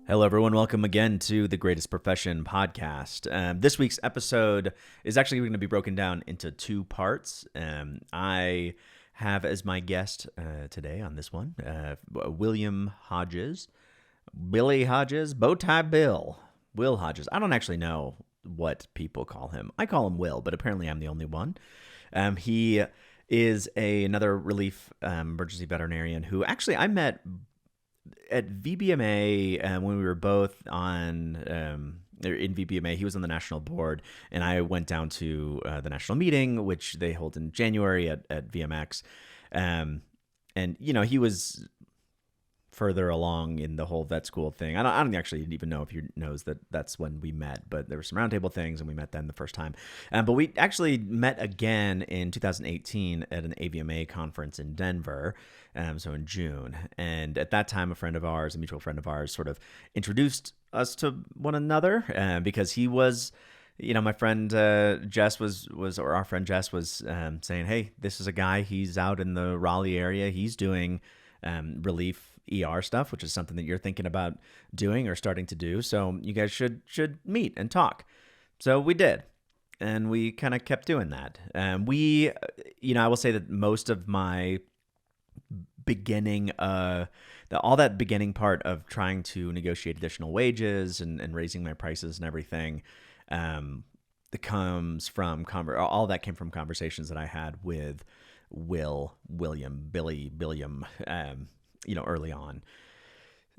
Hello, everyone. Welcome again to the Greatest Profession podcast. This week's episode is actually going to be broken down into two parts. I have as my guest today on this one, William Hodges, Billy Hodges, Bowtie Bill, Will Hodges. I don't actually know what people call him. I call him Will, but apparently I'm the only one. He is another relief emergency veterinarian who actually I met at VBMA when we were both on in VBMA. He was on the national board, and I went down to the national meeting, which they hold in January at VMX. And he was further along in the whole vet school thing. I don't actually even know if he knows that that's when we met, but there were some roundtable things, and we met then the first time. But we actually met again in 2018 at an AVMA conference in Denver, so in June. And at that time, a mutual friend of ours, sort of introduced us to one another because he was, my friend Jess or our friend Jess was saying, hey, this is a guy, he's out in the Raleigh area, he's doing relief ER stuff, which is something that you're thinking about doing or starting to do. So you guys should meet and talk. So we did. And we kind of kept doing that. I will say that most of my beginning, all that beginning part of trying to negotiate additional wages and raising my prices and everything, that comes from all that came from conversations that I had with William, early on.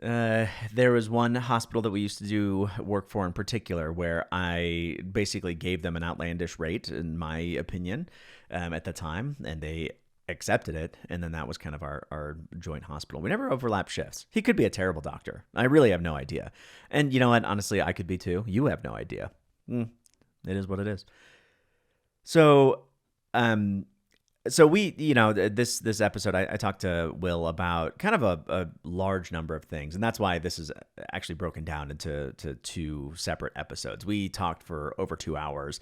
There was one hospital that we used to do work for in particular where I basically gave them an outlandish rate, in my opinion, at the time, and they accepted it. And then that was kind of our joint hospital. We never overlapped shifts. He could be a terrible doctor. I really have no idea. And you know what? Honestly, I could be too. You have no idea. It is what it is. So we, this episode, I talked to Will about kind of a large number of things, and that's why this is actually broken down into two separate episodes. We talked for over 2 hours.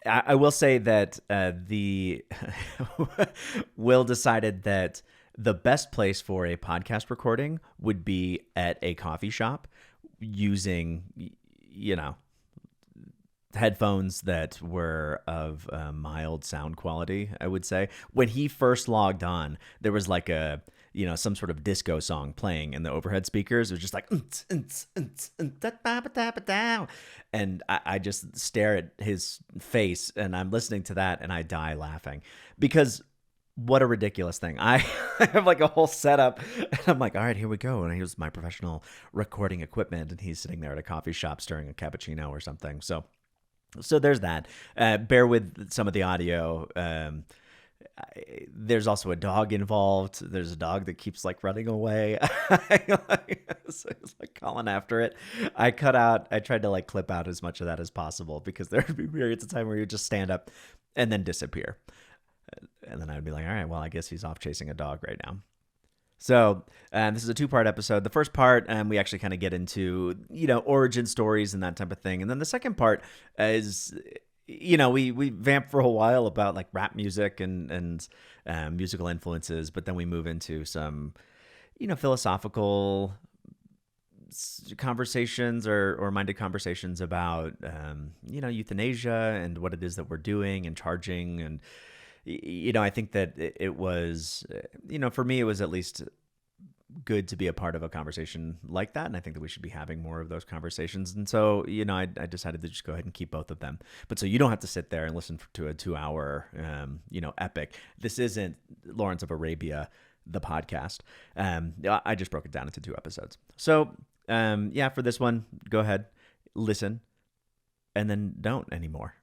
I will say that Will decided that the best place for a podcast recording would be at a coffee shop using, headphones that were of mild sound quality, I would say. When he first logged on, there was like some sort of disco song playing in the overhead speakers. It was just like, and I just stare at his face, and I'm listening to that, and I die laughing because what a ridiculous thing. I have like a whole setup, and I'm like, all right, here we go. And here's my professional recording equipment, and he's sitting there at a coffee shop stirring a cappuccino or something. So there's that. Bear with some of the audio. There's also a dog involved. There's a dog that keeps like running away. It's like calling after it. I tried to like clip out as much of that as possible because there would be periods of time where you just stand up and then disappear. And then I'd be like, all right, well, I guess he's off chasing a dog right now. So this is a 2-part episode. The first part, we actually kind of get into, origin stories and that type of thing. And then the second part is, we vamp for a while about like rap music and musical influences, but then we move into some, philosophical conversations or minded conversations about, euthanasia and what it is that we're doing and charging. And I think that it was, for me, it was at least good to be a part of a conversation like that. And I think that we should be having more of those conversations. And so, I decided to just go ahead and keep both of them. But so you don't have to sit there and listen to a 2-hour, epic. This isn't Lawrence of Arabia, the podcast. I just broke it down into 2 episodes. So, for this one, go ahead, listen, and then don't anymore.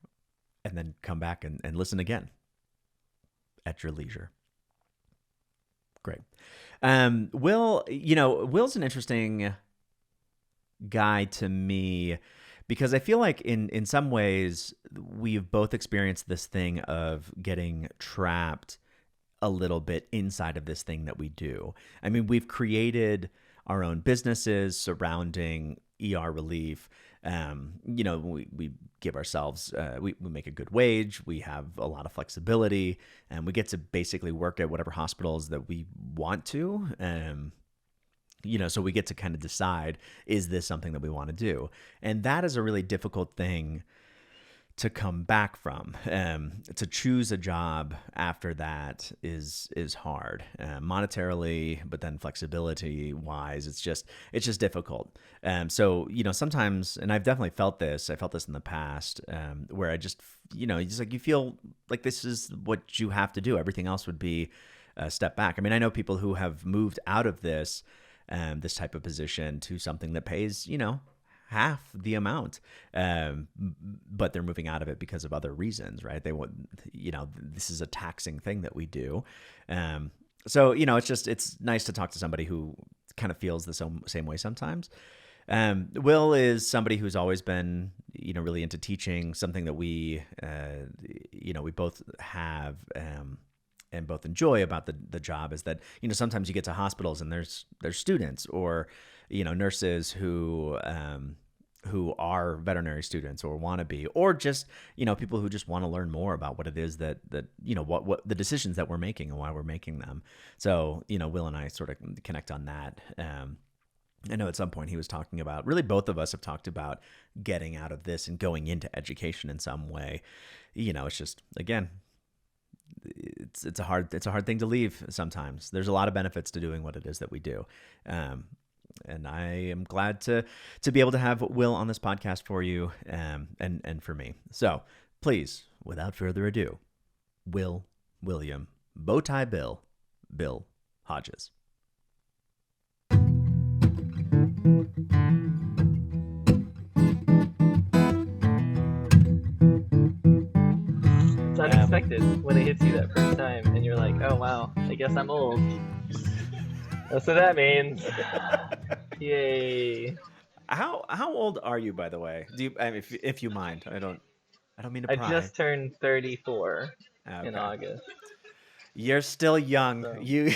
And then come back and listen again at your leisure. Great. Will's an interesting guy to me because I feel like in some ways we've both experienced this thing of getting trapped a little bit inside of this thing that we do. I mean, we've created our own businesses surrounding ER relief. We give ourselves, we make a good wage. We have a lot of flexibility, and we get to basically work at whatever hospitals that we want to. so we get to kind of decide, is this something that we want to do? And that is a really difficult thing to come back from. To choose a job after that is hard, monetarily, but then flexibility wise, it's just difficult. So sometimes, and I've definitely felt this. I felt this in the past, where I just just like you feel like this is what you have to do. Everything else would be a step back. I mean, I know people who have moved out of this type of position to something that pays half the amount, but they're moving out of it because of other reasons, right? They want, this is a taxing thing that we do. So, it's nice to talk to somebody who kind of feels the same way sometimes. Will is somebody who's always been, really into teaching, something that we both have, and both enjoy about the job is that, sometimes you get to hospitals and there's students or, nurses who are veterinary students or want to be, or just, people who just want to learn more about what it is that what the decisions that we're making and why we're making them. So, Will and I sort of connect on that. I know at some point he was talking about, really both of us have talked about getting out of this and going into education in some way. It's just, again, it's a hard thing to leave sometimes. There's a lot of benefits to doing what it is that we do. And I am glad to be able to have Will on this podcast for you, and for me. So please, without further ado, William Bowtie Bill Hodges. It's unexpected when it hits you that first time, and you're like, "Oh wow, I guess I'm old." That's what that means. Yay! How old are you, by the way? Do you, if you mind? I don't mean to I pry. just turned 34 Okay. in August. You're still young. So. You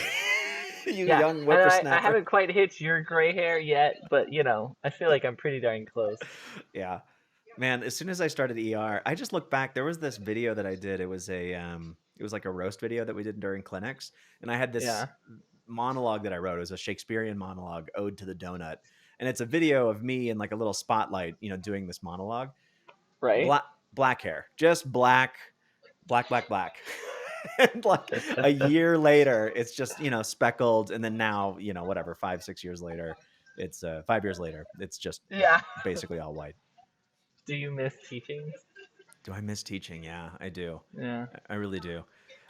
Yeah, young whippersnapper. I haven't quite hit your gray hair yet, but I feel like I'm pretty darn close. Yeah. Man, as soon as I started ER, I just looked back. There was this video that I did. It was like a roast video that we did during clinics, and I had this monologue that I wrote. It was a Shakespearean monologue, Ode to the Donut, and it's a video of me in like a little spotlight, doing this monologue. Right. Black hair, just black. And like a year later, it's just speckled, and then now 5-6 years later, it's 5 years later, it's just basically all white. Do you miss teaching? Do I miss teaching? Yeah, I do. Yeah. I really do.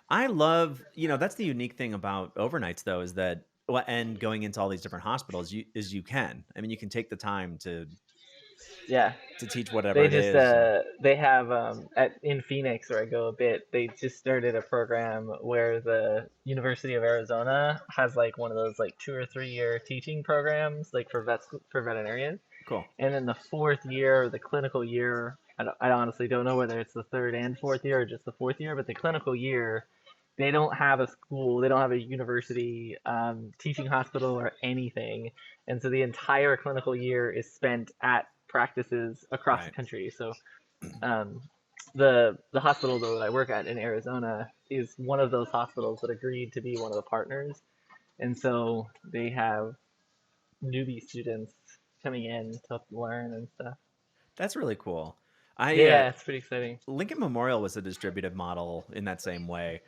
I love, that's the unique thing about overnights, though, is that, and going into all these different hospitals, you can. I mean, you can take the time to teach whatever it is. They have in Phoenix, where I go a bit, they just started a program where the University of Arizona has like one of those like 2 or 3 year teaching programs, like for veterinarians. Cool. And then the 4th year, the clinical year, I honestly don't know whether it's the 3rd and 4th year or just the 4th year, but the clinical year, they don't have a school, they don't have a university, teaching hospital or anything. And so the entire clinical year is spent at practices across the country. So the hospital that I work at in Arizona is one of those hospitals that agreed to be one of the partners. And so they have newbie students coming in to learn and stuff. That's really cool. It's pretty exciting. Lincoln Memorial was a distributive model in that same way.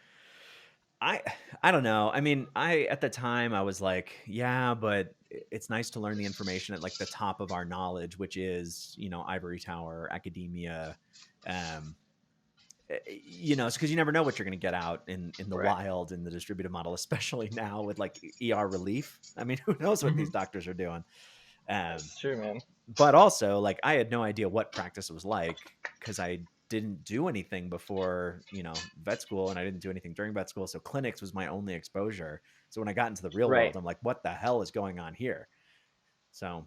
I don't know. I mean, at the time I was like, yeah, but it's nice to learn the information at like the top of our knowledge, which is, ivory tower, academia, it's because you never know what you're going to get out in the wild in the distributive model, especially now with like ER relief. I mean, who knows what these doctors are doing? That's true, man. But also, like, I had no idea what practice was like because I didn't do anything before, vet school, and I didn't do anything during vet school. So clinics was my only exposure. So when I got into the real world, I'm like, what the hell is going on here? So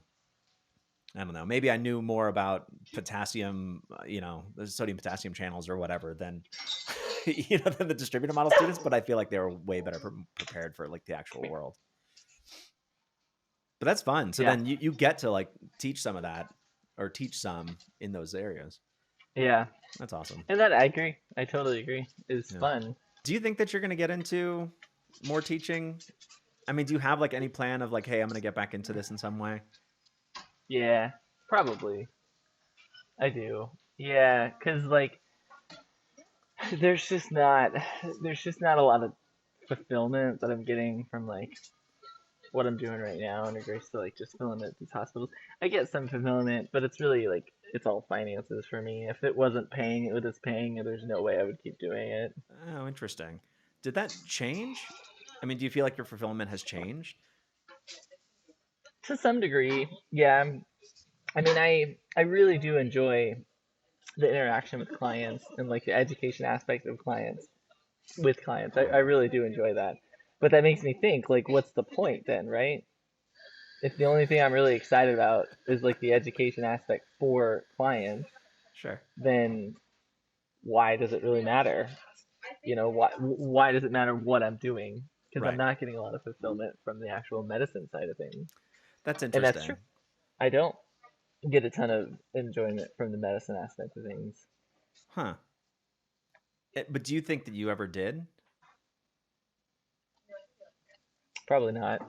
I don't know. Maybe I knew more about potassium, the sodium potassium channels or whatever than, than the distributor model students. But I feel like they were way better prepared for like the actual world. But that's fun. So then you get to like teach some of that or teach some in those areas. Yeah. That's awesome. And I agree. I totally agree. It's fun. Do you think that you're going to get into more teaching I mean, do you have like any plan of like, hey, I'm gonna get back into this in some way? Yeah, probably. I do. Yeah, cause like there's just not there's just not a lot of fulfillment that I'm getting from like what I'm doing right now in regards to like just filling at these hospitals. I get some fulfillment, but it's really like it's all finances for me. If it wasn't paying what it's paying, there's no way I would keep doing it. Oh, interesting. Did that change? I mean, do you feel like your fulfillment has changed? To some degree, yeah. I mean, I really do enjoy the interaction with clients and like the education aspect of clients with clients. I really do enjoy that. But that makes me think like, what's the point then, right? If the only thing I'm really excited about is like the education aspect for clients, Sure. then why does it really matter? Why does it matter what I'm doing? Because I'm Right. not getting a lot of fulfillment from the actual medicine side of things, That's and that's true. interesting. I don't get a ton of enjoyment from the medicine aspect of things. Huh. But do you think that you ever did? Probably not.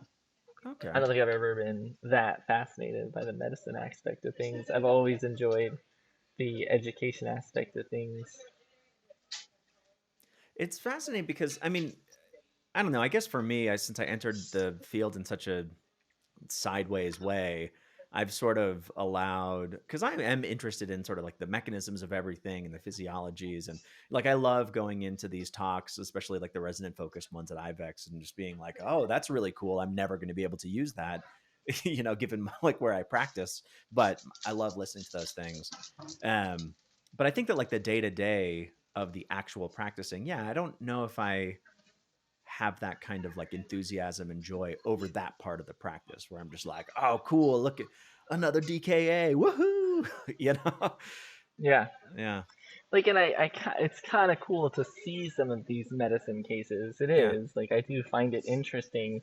I Okay. don't think I've ever been that fascinated by the medicine aspect of things. I've always enjoyed the education aspect of things. It's fascinating because I mean, I don't know. I guess for me, since I entered the field in such a sideways way, I've sort of allowed because I am interested in sort of like the mechanisms of everything and the physiologies and like I love going into these talks, especially like the resident focused ones at IVEX and just being like, oh, that's really cool. I'm never going to be able to use that, given like where I practice, but I love listening to those things. Um, but I think that like the day to day of the actual practicing, yeah, I don't know if I have that kind of like enthusiasm and joy over that part of the practice where I'm just like, oh, cool, look at another DKA, woohoo, you know? Yeah, Yeah, like, and it's kind of cool to see some of these medicine cases. It yeah, is like I do find it interesting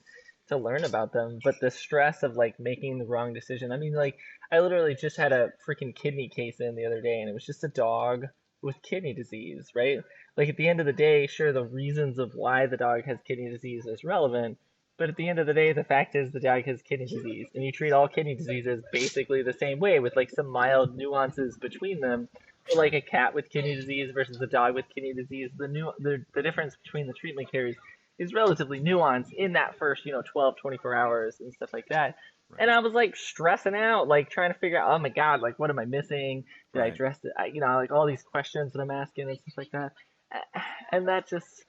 to learn about them, but the stress of like making the wrong decision. I mean, like I literally just had a freaking kidney case in the other day, and it was just a dog with kidney disease, right? Like at the end of the day, sure, the reasons of why the dog has kidney disease is relevant, but at the end of the day, the fact is the dog has kidney disease, and you treat all kidney diseases basically the same way with like some mild nuances between them. But like sure, a cat with kidney disease versus a dog with kidney disease, the difference between the treatment cares is relatively nuanced in that first 12 24 hours and stuff like that. And right, I was like stressing out, like trying to figure out, oh my god, like what am I missing? Did I right, dress it? Like all these questions that I'm asking and stuff like that. And that just,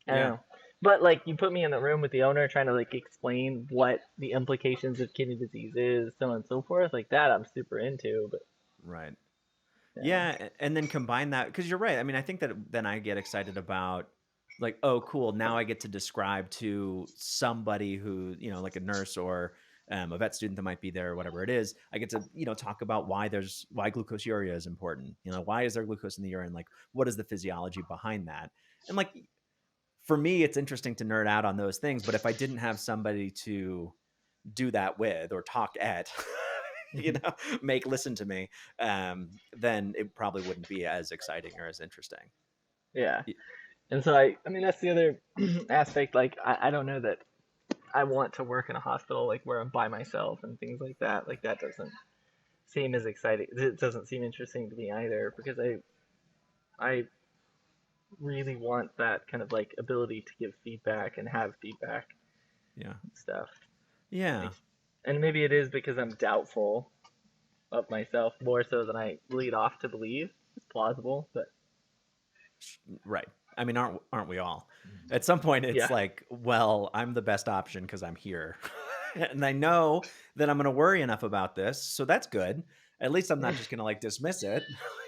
I don't yeah, know. But like you put me in the room with the owner trying to like explain what the implications of kidney disease is, so on and so forth, like that I'm super into. But right. yeah, Yeah, and then combine that because you're right. I mean, I think that then I get excited about like, oh, cool. Now I get to describe to somebody who, like a nurse or a vet student that might be there or whatever it is. I get to, talk about why glucosuria is important. Why is there glucose in the urine? Like, what is the physiology behind that? And like, for me, it's interesting to nerd out on those things. But if I didn't have somebody to do that with or talk at, you know, make listen to me, then it probably wouldn't be as exciting or as interesting. yeah. And so I mean that's the other aspect. Like I don't know that I want to work in a hospital like where I'm by myself and things like that. Like that doesn't seem as exciting. It doesn't seem interesting to me either because I really want that kind of like ability to give feedback and have feedback Yeah. and stuff. Yeah. Like, and maybe it is because I'm doubtful of myself more so than I lead off to believe. It's plausible, but Right. I mean, aren't we all? At some point, it's yeah, like, well, I'm the best option because I'm here, and I know that I'm going to worry enough about this, so that's good. At least I'm not just going to like dismiss it.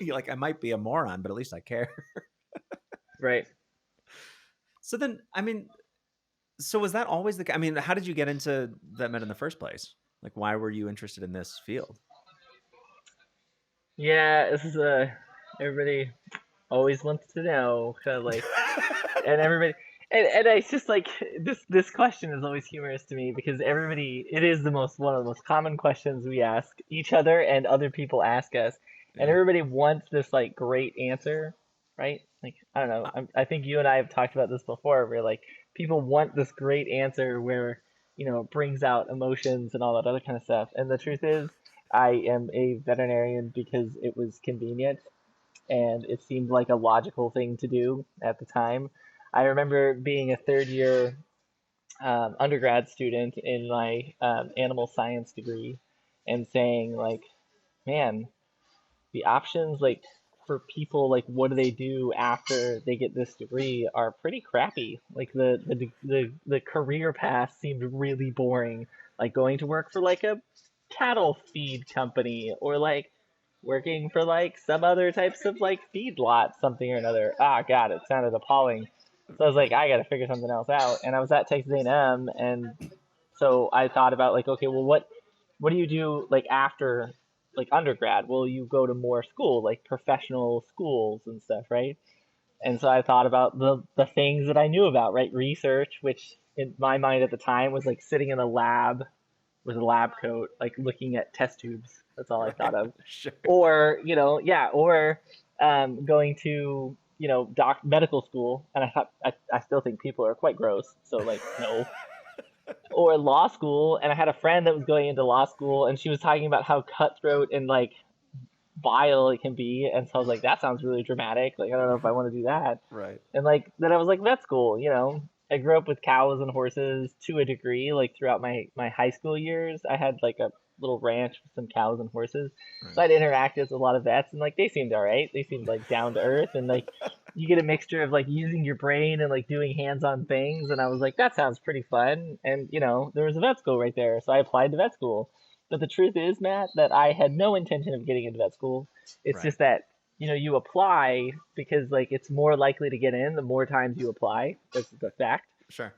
Like I might be a moron, but at least I care. right. So then, I mean, so was that always I mean, how did you get into vet med in the first place? Like, why were you interested in this field? Yeah, this is a everybody always wants to know kind of like and everybody and it's just like this question is always humorous to me because everybody it is the most one of the most common questions we ask each other and other people ask us and Yeah. everybody wants this like great answer, right? Like I don't know, I think you and I have talked about this before where like people want this great answer where, it brings out emotions and all that other kind of stuff. And the truth is, I am a veterinarian because it was convenient and it seemed like a logical thing to do at the time. I remember being a third year undergrad student in my animal science degree and saying, like, man, the options, like, for people, like, what do they do after they get this degree are pretty crappy. Like, the career path seemed really boring. Like, going to work for, like, a cattle feed company, or, like, working for, like, some other types of, like, feedlot, something or another. Ah, God, it sounded appalling. So I was like, I got to figure something else out. And I was at Texas A&M, and so I thought about, like, okay, well, what do you do, like, after, like, undergrad? Well, you go to more school, like professional schools and stuff, right? And so I thought about the things that I knew about, right? Research, which in my mind at the time was like sitting in a lab with a lab coat, like looking at test tubes. That's all I thought Right. of. Sure. Or, or going to, medical school. And I still think people are quite gross. So, like, no. Or law school. And I had a friend that was going into law school, and she was talking about how cutthroat and, like, vile it can be. And so I was like, that sounds really dramatic. Like, I don't know if I want to do that. Right. And, like, then I was like, vet school, I grew up with cows and horses to a degree. Like, throughout my high school years, I had, like, a little ranch with some cows and horses. Right. So I'd interact with a lot of vets, and, like, they seemed all right. They seemed, like, down to earth, and, like, you get a mixture of, like, using your brain and, like, doing hands-on things. And I was like, that sounds pretty fun. And, there was a vet school right there. So I applied to vet school. But the truth is, Matt, that I had no intention of getting into vet school. It's Right. just that, you apply because, like, it's more likely to get in the more times you apply. That's the fact. Sure.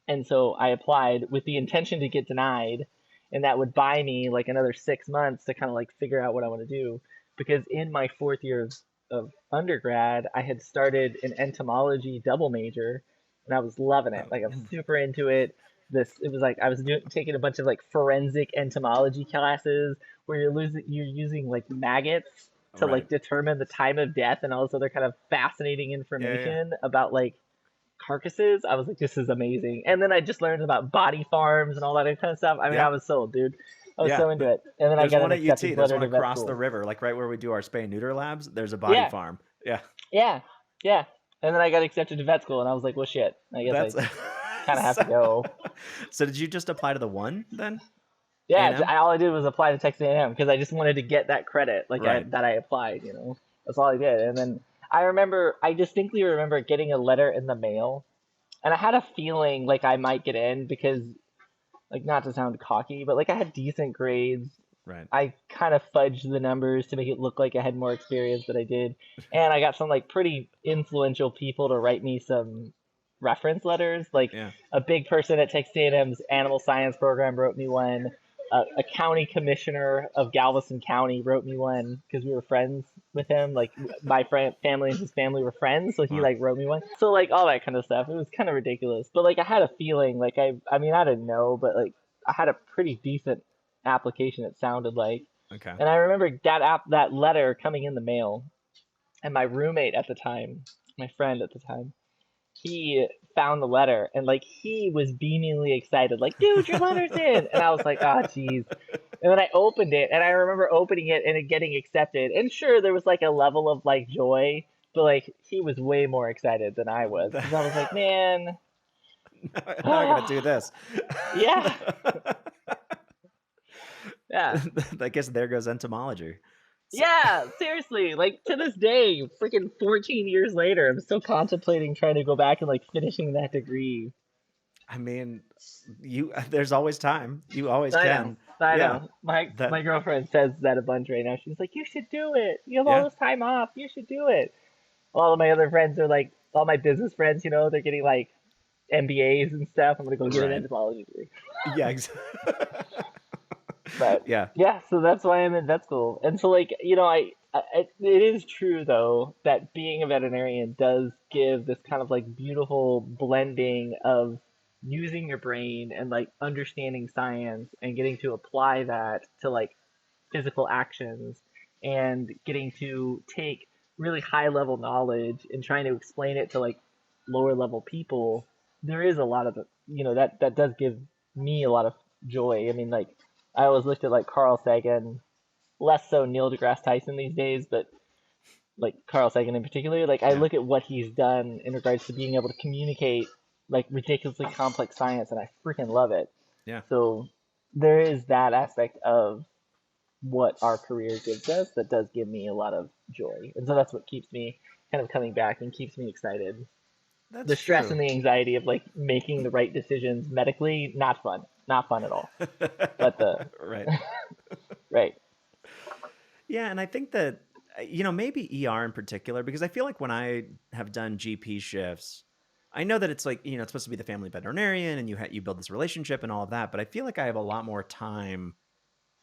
And so I applied with the intention to get denied, and that would buy me, like, another 6 months to kind of, like, figure out what I want to do. Because in my fourth year of undergrad, I had started an entomology double major, and I was loving it. Like, I was super into it. It was like I was taking a bunch of, like, forensic entomology classes where you're using, like, maggots to, Right. like, determine the time of death and all this other kind of fascinating information about, like, carcasses. I was like, this is amazing. And then I just learned about body farms and all that other kind of stuff. I mean, Yeah. I was sold, dude. I was Yeah. so into it. And then I There's got one an at UT. acceptance There's letter one to vet across the school. river, like right where we do our spay and neuter labs. There's a body Yeah, farm. Yeah. yeah, yeah. And then I got accepted to vet school, and I was like, well, shit. I guess That's I kind of have to go. So did you just apply to the one then? Yeah, A&M? all I did was apply to Texas A&M because I just wanted to get that credit, like, Right. that I applied. That's all I did. And then I distinctly remember getting a letter in the mail, and I had a feeling like I might get in because, like, not to sound cocky, but, like, I had decent grades. Right. I kind of fudged the numbers to make it look like I had more experience than I did. And I got some, like, pretty influential people to write me some reference letters. Like, Yeah. a big person at Texas A&M's animal science program wrote me one. A county commissioner of Galveston County wrote me one because we were friends with him. Like, my family and his family were friends, so he, Wow. like, wrote me one. So, like, all that kind of stuff. It was kind of ridiculous, but, like, I had a feeling, like, I mean, I didn't know, but, like, I had a pretty decent application. It sounded like, Okay. and I remember that letter coming in the mail, and my roommate at the time, my friend at the time, he found the letter, and, like, he was beamingly excited, like, dude, your letter's in. And I was like, oh, jeez. And then I opened it, and I remember opening it and it getting accepted. And sure, there was, like, a level of, like, joy, but, like, he was way more excited than I was, because I was like, man, Now I gotta do this. yeah, yeah. I guess there goes entomology. Yeah, seriously, like, to this day, freaking 14 years later, I'm still contemplating trying to go back and, like, finishing that degree. I mean, there's always time. You always I can. know. I Yeah. know. My girlfriend says that a bunch right now. She's like, you should do it. You have Yeah. all this time off. You should do it. All of my other friends are like, all my business friends, they're getting, like, MBAs and stuff. I'm going to go get an Right. entomology degree. Yeah, exactly. But yeah. So that's why I'm in vet school. And so, like, it is true, though, that being a veterinarian does give this kind of, like, beautiful blending of using your brain and, like, understanding science and getting to apply that to, like, physical actions, and getting to take really high level knowledge and trying to explain it to, like, lower level people there is a lot of, that does give me a lot of joy. I mean, like, I always looked at like Carl Sagan, less so Neil deGrasse Tyson these days, but like Carl Sagan in particular, like I Yeah. look at what he's done in regards to being able to communicate like ridiculously complex science, and I freaking love it. Yeah. So there is that aspect of what our career gives us that does give me a lot of joy, and so that's what keeps me kind of coming back and keeps me excited. That's The stress true. and the anxiety of like making the right decisions medically, not fun at all. But the Right. right, Yeah, and I think that maybe ER in particular, because I feel like when I have done GP shifts, I know that it's like it's supposed to be the family veterinarian, and you build this relationship and all of that, but I feel like I have a lot more time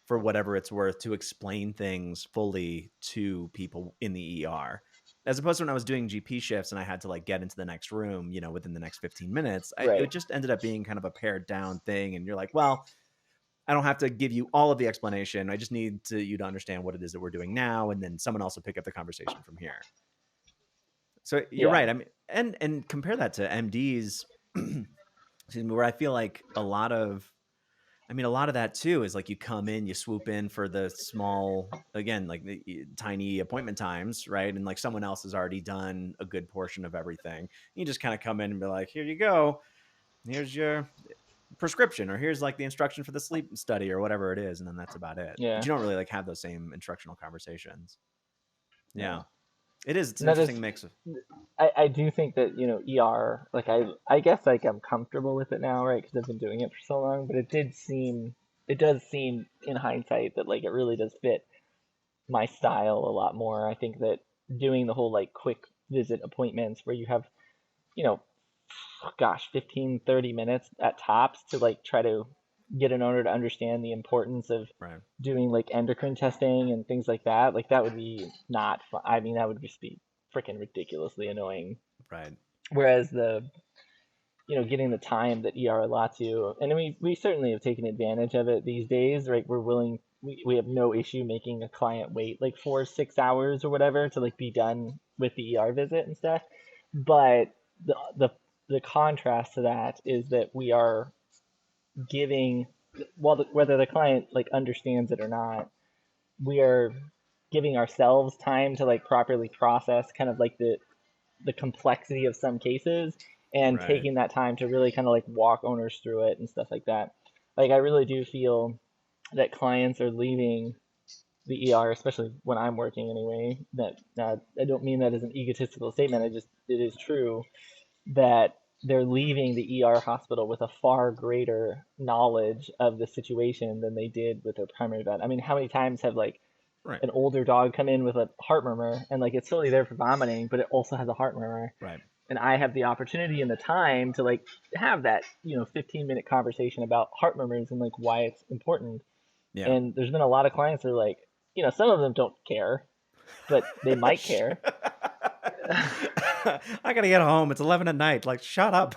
for whatever it's worth to explain things fully to people in the ER. As opposed to when I was doing GP shifts and I had to like get into the next room, within the next 15 minutes, it right, just ended up being kind of a pared down thing. And you're like, well, I don't have to give you all of the explanation. I just need you to understand what it is that we're doing now, and then someone else will pick up the conversation from here. So you're yeah, right. I mean, and compare that to MDs, excuse me, where I feel like a lot of that too is like you come in, you swoop in for the small, again, like the tiny appointment times, right? And like someone else has already done a good portion of everything. You just kind of come in and be like, here you go. Here's your prescription, or here's like the instruction for the sleep study or whatever it is. And then that's about it. But yeah, you don't really like have those same instructional conversations. Yeah, no. it is. It's an No, interesting there's mix of, I do think that ER, like I guess like I'm comfortable with it now, right? Because I've been doing it for so long. But it does seem in hindsight that like it really does fit my style a lot more. I think that doing the whole like quick visit appointments where you have, you know, gosh, 15-30 minutes at tops to like try to get an owner to understand the importance of right, doing like endocrine testing and things like that. Like that would be not fun. I mean, that would just be freaking ridiculously annoying. right, Whereas getting the time that ER allots you, and we certainly have taken advantage of it these days, right? We have no issue making a client wait like 4 or 6 hours or whatever to like be done with the ER visit and stuff. But the contrast to that is that we are giving, whether the client like understands it or not, we are giving ourselves time to like properly process kind of like the complexity of some cases, and right. taking that time to really kind of like walk owners through it and stuff like that. Like I really do feel that clients are leaving the ER, especially when I'm working anyway. That I don't mean that as an egotistical statement. It is true that they're leaving the ER hospital with a far greater knowledge of the situation than they did with their primary vet. I mean, how many times have like Right. an older dog come in with a heart murmur, and like it's solely there for vomiting, but it also has a heart murmur, Right. and I have the opportunity and the time to like have that 15-minute conversation about heart murmurs and like why it's important. Yeah. And there's been a lot of clients that are like, some of them don't care, but they might Sure. care. I gotta get home. It's 11 at night. Like, shut up.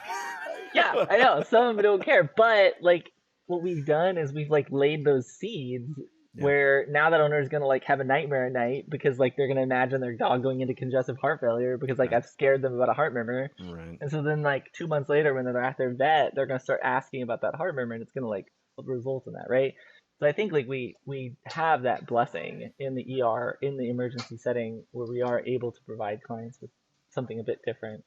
Yeah, I know some of them don't care, but like what we've done is we've like laid those seeds Yeah. where now that owner is gonna like have a nightmare at night because like they're gonna imagine their dog going into congestive heart failure because like Right. I've scared them about a heart murmur. Right. And so then like 2 months later when they're at their vet, they're gonna start asking about that heart murmur, and it's gonna like result in that, right? So I think like we have that blessing in the ER, in the emergency setting, where we are able to provide clients with something a bit different.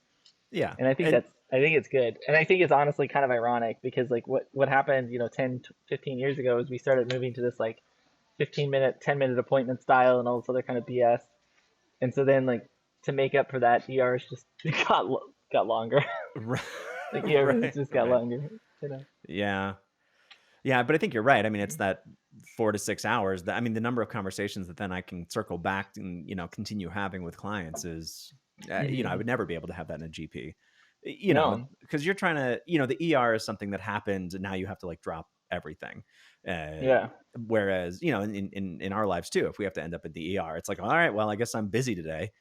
Yeah. And And I think it's good. And I think it's honestly kind of ironic because like what happened, 10, 15 years ago is we started moving to this like 15-minute, 10-minute appointment style and all this other kind of BS. And so then like to make up for that, ERs just got longer. Like ER visits right. just got Right. longer. Yeah. Yeah, but I think you're right. I mean, it's that 4 to 6 hours. I mean, the number of conversations that then I can circle back and continue having with clients is, I Mm-hmm. would never be able to have that in a GP. No. Because you're trying to, the ER is something that happens, and now you have to like drop everything. Uh, Yeah. Whereas, in our lives too, if we have to end up at the ER, it's like, all right, well, I guess I'm busy today.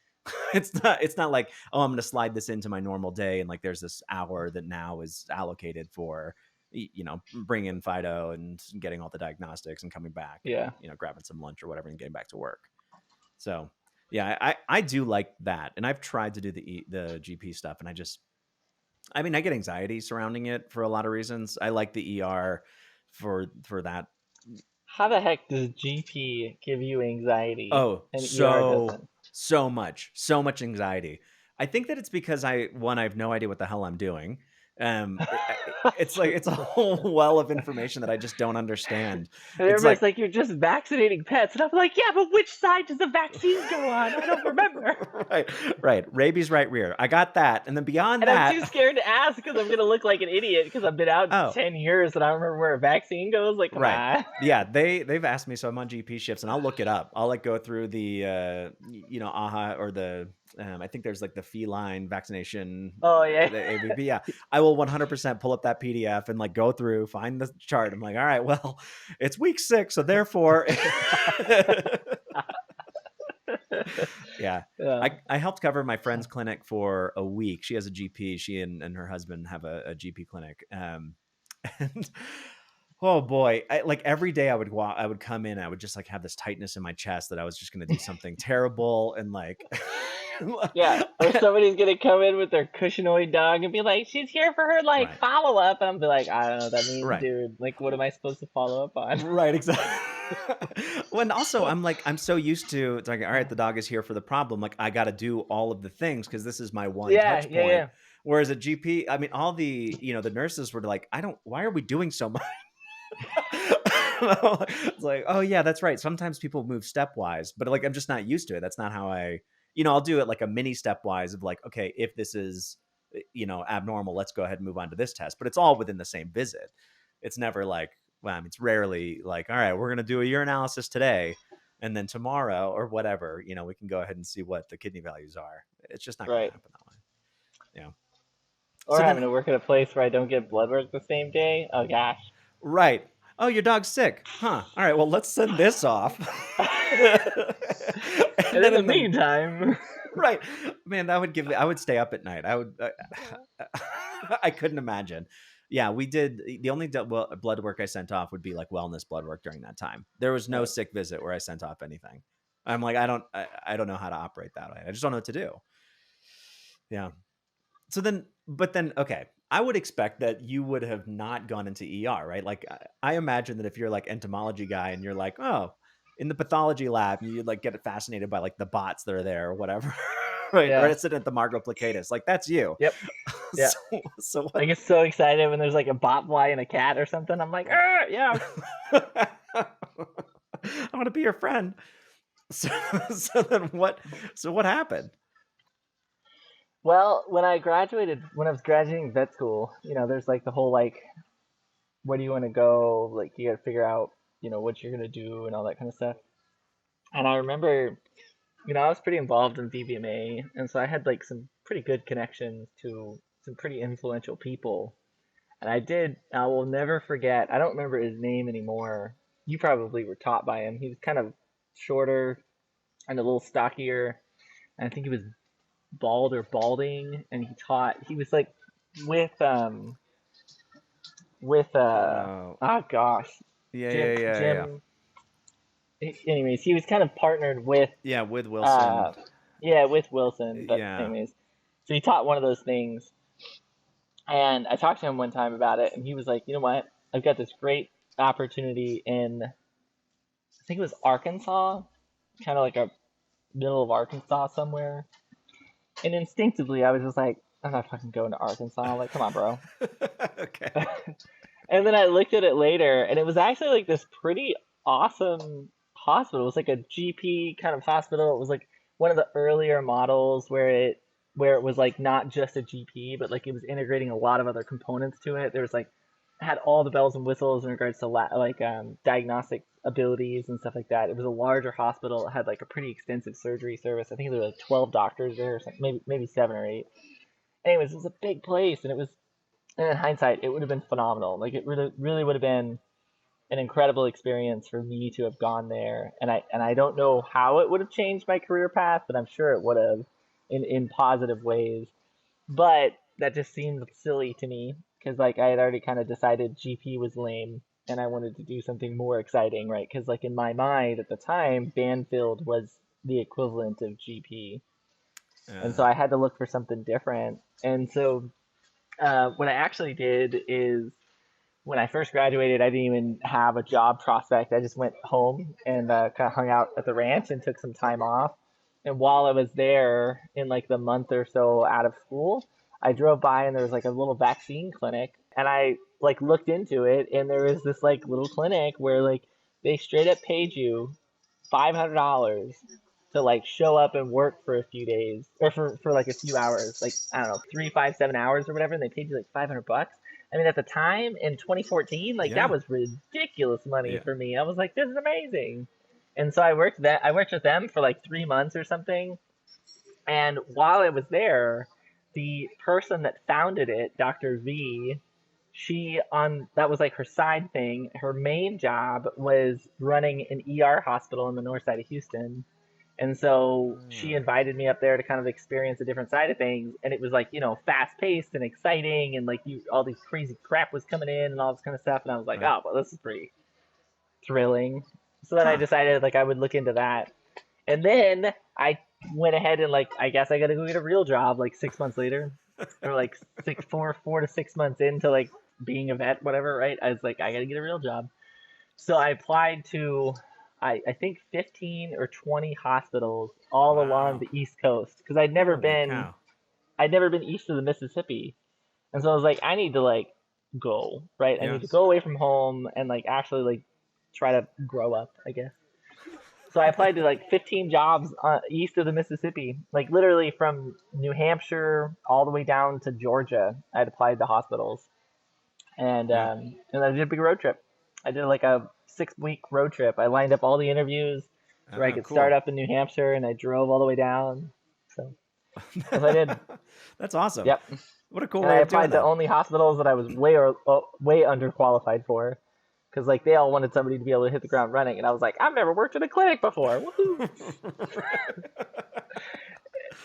It's not like, oh, I'm going to slide this into my normal day, and like there's this hour that now is allocated for bringing Fido and getting all the diagnostics and coming back and Yeah. grabbing some lunch or whatever and getting back to work. So yeah, I do like that, and I've tried to do the GP stuff, and I mean, I get anxiety surrounding it for a lot of reasons. I like the ER for that. How the heck does GP give you anxiety Oh, and ER so doesn't? so much anxiety. I think that it's because I have no idea what the hell I'm doing. It's like it's a whole well of information that I just don't understand. And It's everybody's like like, you're just vaccinating pets. And I'm like, yeah, but which side does the vaccine go on? I don't remember. right, right. Rabies right rear. I got that, and then beyond And I'm too that, scared to ask because I'm going to look like an idiot because I've been out oh, 10 years and I don't remember where a vaccine goes. Like, come right. on. Yeah, they've asked me, so I'm on GP shifts, and I'll look it up. I'll like go through the AHA or the I think there's like the feline vaccination, Oh, yeah. the ABP. Yeah, I will 100% pull up that PDF and like go through, find the chart. I'm like, all right, well, it's week 6, so therefore, yeah. Yeah. I helped cover my friend's clinic for a week. She has a GP. She and her husband have a GP clinic. And oh boy, like every day I would come in, I would just like have this tightness in my chest that I was just going to do something terrible and like, Yeah. Or somebody's going to come in with their cushionied dog and be like, she's here for her like right, follow up. And I'm be like, I don't know what that means, right, dude. Like, what am I supposed to follow up on? right, exactly. When also I'm so used to it's like, all right, the dog is here for the problem. Like I got to do all of the things because this is my one Yeah. touch Yeah. point. Yeah. Whereas at GP, I mean, all the nurses were like, why are we doing so much? It's like, oh yeah, that's right. Sometimes people move stepwise, but like I'm just not used to it. That's not how I'll do it like a mini stepwise of like, okay, if this is abnormal, let's go ahead and move on to this test. But it's all within the same visit. It's never like, well, I mean, it's rarely like, all right, we're gonna do a urinalysis today, and then tomorrow or whatever, we can go ahead and see what the kidney values are. It's just not gonna Right. happen that way. Yeah. Or So then, having to work at a place where I don't get blood work the same day. Oh, gosh. right. Oh, your dog's sick. Huh. All right, well, let's send this off. And And then in the meantime, right. Man, I would stay up at night. I couldn't imagine. Yeah, we did. The only blood work I sent off would be like wellness blood work during that time. There was no right. sick visit where I sent off anything. I'm like, I don't know how to operate that way. I just don't know what to do. Yeah. So then, but then, okay, I would expect that you would have not gone into ER, right? Like, I imagine that if you're like entomology guy and you're like, oh, in the pathology lab, you'd like get fascinated by like the bots that are there or whatever, right? Or Yeah. sit at the Margot Placatus, like that's you. Yep. Yeah. So I what? get so excited when there's like a bot fly and a cat or something. I'm like, yeah. I want to be your friend. So, so then what? So what happened? Well, when I was graduating vet school, there's like the whole like, where do you want to go? Like, you got to figure out, what you're gonna do and all that kind of stuff. And I remember, I was pretty involved in BBMA, and so I had like some pretty good connections to some pretty influential people. And I will never forget. I don't remember his name anymore. You probably were taught by him. He was kind of shorter and a little stockier. And I think he was bald or balding, and he was like with Oh, oh gosh, yeah, Jim yeah, yeah, yeah. Jim anyways, he was kind of partnered with Yeah, with Wilson. uh yeah, with Wilson, but Yeah. anyways, so he taught one of those things, and I talked to him one time about it, and he was like, you know what, I've got this great opportunity in, I think it was Arkansas, kind of like a middle of Arkansas somewhere, and instinctively I was just like, I'm not fucking going to Arkansas, like, come on, bro. Okay. And then I looked at it later, and it was actually like this pretty awesome hospital. It was like a GP kind of hospital. It was like one of the earlier models where it was like not just a GP, but like it was integrating a lot of other components to it. There was like, had all the bells and whistles in regards to diagnostic abilities and stuff like that. It was a larger hospital. It had like a pretty extensive surgery service. I think there were like 12 doctors there, or something, maybe 7 or 8. Anyways, it was a big place, and in hindsight, it would have been phenomenal. Like, it really would have been an incredible experience for me to have gone there. And I don't know how it would have changed my career path, but I'm sure it would have in positive ways. But that just seemed silly to me because like I had already kind of decided GP was lame and I wanted to do something more exciting, right? Because like in my mind at the time, Banfield was the equivalent of GP. And so I had to look for something different. And so What I actually did is when I first graduated, I didn't even have a job prospect. I just went home and kind of hung out at the ranch and took some time off. And while I was there in like the month or so out of school, I drove by and there was like a little vaccine clinic. And I like looked into it and there was this like little clinic where like they straight up paid you $500 to like show up and work for a few days or for like a few hours, like I don't know, 3, 5, 7 hours or whatever, and they paid you like $500. I mean, at the time in 2014, like that Yeah. was ridiculous money Yeah. for me. I was like, this is amazing. And so I worked with them for like 3 months or something. And while I was there, the person that founded it, Dr. V, she on that was like her side thing. Her main job was running an ER hospital in the north side of Houston. And so she Ah, invited me up there to kind of experience a different side of things. And it was like, fast paced and exciting. And like all these crazy crap was coming in and all this kind of stuff. And I was like, right. oh, well, this is pretty thrilling. So then I Huh. decided like I would look into that. And then I went ahead and like, I guess I got to go get a real job like 6 months later or like 4 to 6 months into like being a vet, whatever. Right. I was like, I got to get a real job. So I applied to, I think 15 or 20 hospitals all along Wow. the East Coast because Holy cow. I'd never been east of the Mississippi, and so I was like, I need to like go right. I need to Yes. go away from home and like actually like try to grow up, I guess. So I applied to like 15 jobs east of the Mississippi, like literally from New Hampshire all the way down to Georgia. I'd applied to hospitals, Yeah. and I did a big road trip. I did like a 6 week road trip. I lined up all the interviews where I Oh, could start cool. up in New Hampshire, and I drove all the way down. So that's what I did. That's awesome. Yep. What a cool And I way of doing applied to that. only hospitals that I was way underqualified for, because like they all wanted somebody to be able to hit the ground running, and I was like, I've never worked in a clinic before. Woohoo!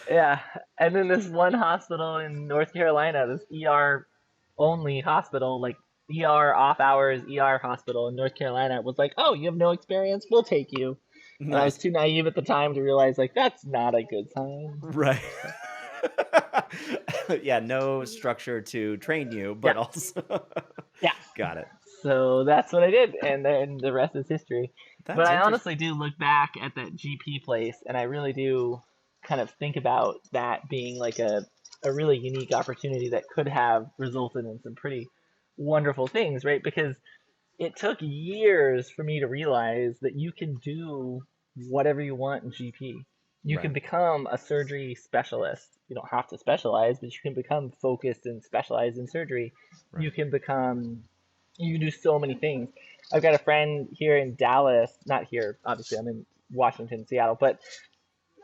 Yeah. And then this one hospital in North Carolina, this ER only hospital, like ER off hours ER hospital in North Carolina, was like, oh, you have no experience, we'll take you. And I was Nice. too naive at the time to realize like that's not a good sign. Right. Yeah, no structure to train you, Yeah, but also yeah. got it. So that's what I did, and then the rest is history. But That's I interesting. honestly do look back at that GP place, and I really do kind of think about that being like a really unique opportunity that could have resulted in some pretty wonderful things, right? Because it took years for me to realize that you can do whatever you want in GP. You can Right. become a surgery specialist. You don't have to specialize, but you can become focused and specialized in surgery. You Right. can become, you can do so many things. I've got a friend here in Dallas, not here, obviously, I'm in Washington, Seattle, but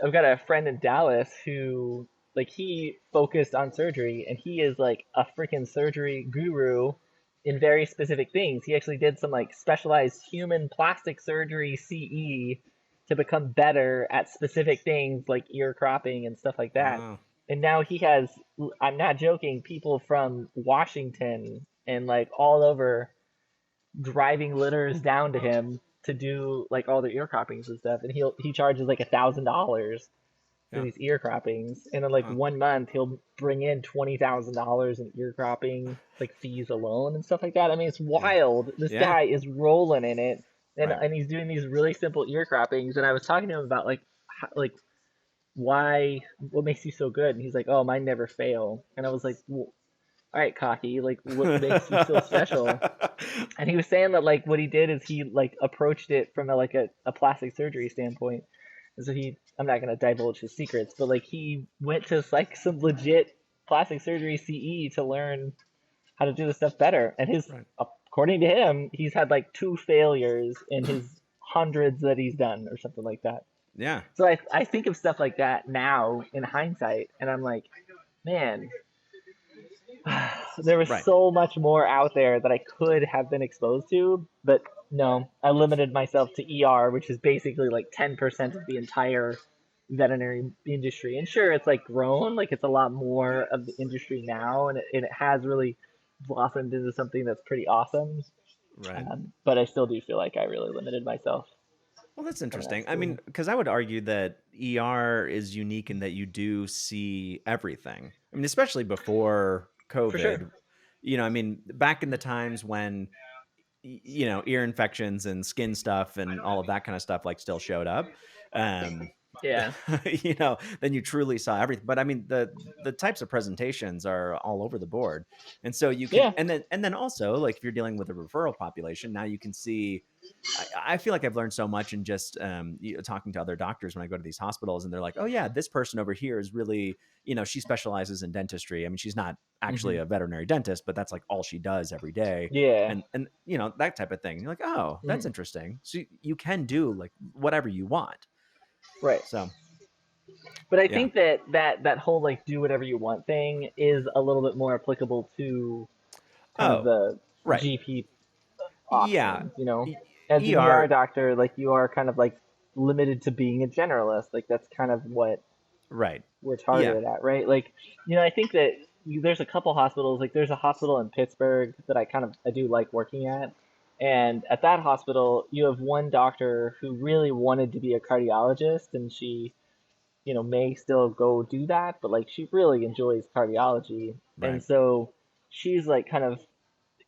I've got a friend in Dallas who, like, he focused on surgery and he is like a freaking surgery guru in very specific things. He actually did some like specialized human plastic surgery CE to become better at specific things like ear cropping and stuff like that. Wow. And now he has, I'm not joking, people from Washington and like all over driving litters down to him to do like all the ear croppings and stuff. And he charges like $1,000 for Yeah. these ear croppings, and in like Wow. 1 month he'll bring in $20,000 in ear cropping like fees alone and stuff like that. I mean, it's Yeah. wild. This Yeah. guy is rolling in it, and Right. and he's doing these really simple ear croppings. And I was talking to him about like like why what makes you so good, and he's like, oh, mine never fail. And I was like, well, all right, cocky, like what makes you so special? And he was saying that like what he did is he like approached it from a plastic surgery standpoint. And so I'm not gonna divulge his secrets, but like he went to like some legit plastic surgery CE to learn how to do the stuff better. And Right. according to him, he's had like 2 failures in his hundreds that he's done or something like that. Yeah. So I think of stuff like that now in hindsight, and I'm like, man, there was Right. so much more out there that I could have been exposed to, but no, I limited myself to ER, which is basically like 10% of the entire veterinary industry. And sure, it's like grown, like it's a lot more of the industry now, and it has really blossomed into something that's pretty awesome. Right. But I still do feel like I really limited myself Well, that's coming out of interesting. I mean, school. because I would argue that ER is unique in that you do see everything. I mean, especially before. For sure. COVID, I mean, back in the times when, ear infections and skin stuff and all of that kind of stuff like still showed up. Um, Yeah. then you truly saw everything. But I mean, the types of presentations are all over the board, and so you can, Yeah. and then also like if you're dealing with a referral population, now you can see. I feel like I've learned so much in just talking to other doctors when I go to these hospitals, and they're like, "Oh yeah, this person over here is really, she specializes in dentistry. I mean, she's not actually Hmm. a veterinary dentist, but that's like all she does every day, Yeah. and that type of thing." You're like, "Oh, that's Hmm. interesting." So you can do like whatever you want. Right. So But I yeah. think that whole like do whatever you want thing is a little bit more applicable to kind of Oh, the right. GP Yeah. option. You know, E- as an ER ER. doctor, like you are kind of like limited to being a generalist. Like that's kind of what Right. we're Yeah. targeted at, right? Like, I think that there's a couple hospitals. Like, there's a hospital in Pittsburgh that I do like working at, and at that hospital, you have one doctor who really wanted to be a cardiologist, and she, may still go do that, but like she really enjoys cardiology, and Right. so she's like kind of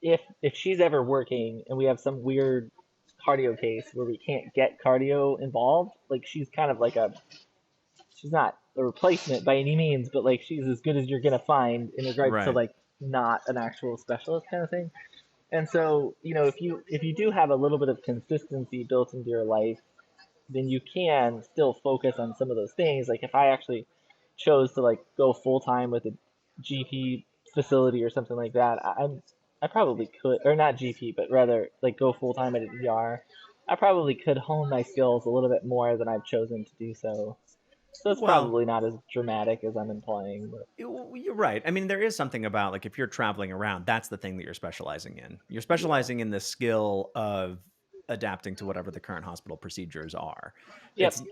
if she's ever working and we have some weird cardio case where we can't get cardio involved, like she's kind of like she's not a replacement by any means, but like she's as good as you're gonna find in regards to Right. like not an actual specialist kind of thing. And so, if you do have a little bit of consistency built into your life, then you can still focus on some of those things. Like if I actually chose to like go full time with a GP facility or something like that, I probably could, or not GP, but rather like go full time at an ER. I probably could hone my skills a little bit more than I've chosen to do so. So it's Well, probably not as dramatic as I'm implying, but you're right. I mean, there is something about like if you're traveling around, that's the thing that you're specializing in. You're yeah. specializing in the skill of adapting to whatever the current hospital procedures are. Yep. It's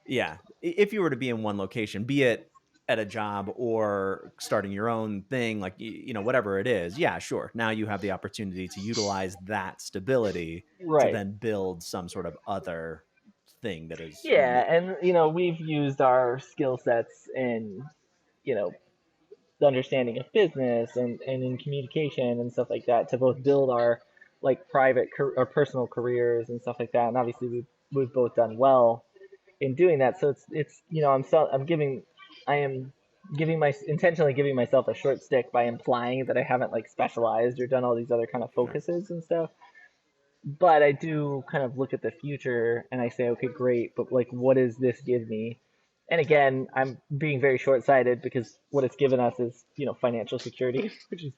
Yeah. If you were to be in one location, be it at a job or starting your own thing, like, whatever it is, yeah, sure. Now you have the opportunity to utilize that stability to Right. then build some sort of other thing that is Yeah, unique. and we've used our skill sets in, you know, the understanding of business and in communication and stuff like that to both build our like private or personal careers and stuff like that. And obviously we've both done well in doing that. So it's I am giving my intentionally giving myself a short stick by implying that I haven't like specialized or done all these other kind of Right. focuses and stuff. But I do kind of look at the future and I say, okay, great, but like, what does this give me? And again, I'm being very short-sighted because what it's given us is, financial security, which is,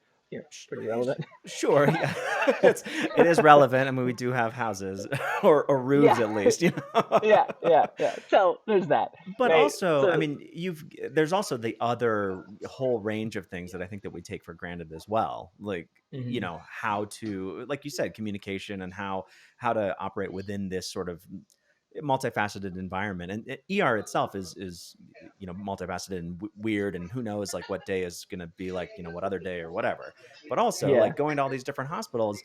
pretty relevant. Sure, yeah. It is relevant. I mean, we do have houses or roofs Yeah, at least, yeah, yeah, yeah. So there's that, But right? also, I So mean, there's also the other whole range of things that I think that we take for granted as well. Like, mhm. how to, like you said, communication and how to operate within this sort of multifaceted environment. And ER itself is multifaceted and weird, and who knows like what day is going to be like, what other day or whatever. But also Yeah, like going to all these different hospitals,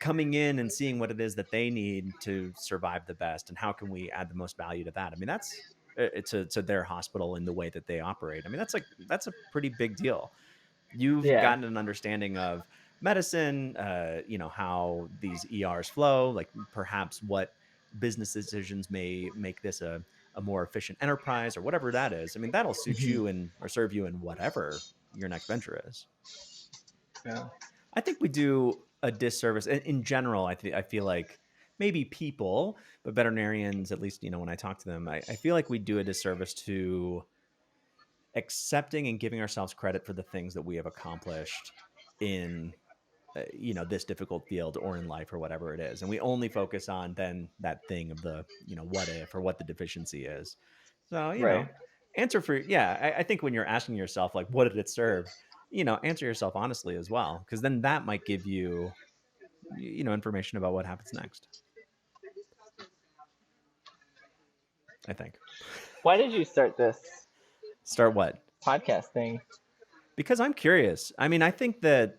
coming in and seeing what it is that they need to survive the best, and how can we add the most value to that. I mean, that's to their hospital in the way that they operate. I mean, that's a pretty big deal. You've yeah, gotten an understanding of medicine, how these ERs flow, like perhaps what business decisions may make this a more efficient enterprise or whatever that is. I mean, that'll suit mhm, you and or serve you in whatever your next venture is. yeah, I think we do a disservice in general. I feel like maybe people, but veterinarians, at least, when I talk to them, I feel like we do a disservice to accepting and giving ourselves credit for the things that we have accomplished in this difficult field or in life or whatever it is, and we only focus on then that thing of the what if or what the deficiency is. So right. answer for yeah. I think when you're asking yourself like what did it serve, answer yourself honestly as well, because then that might give you information about what happens next. I think. Why did you start this Start what? podcast thing? Because I'm curious. I mean, I think that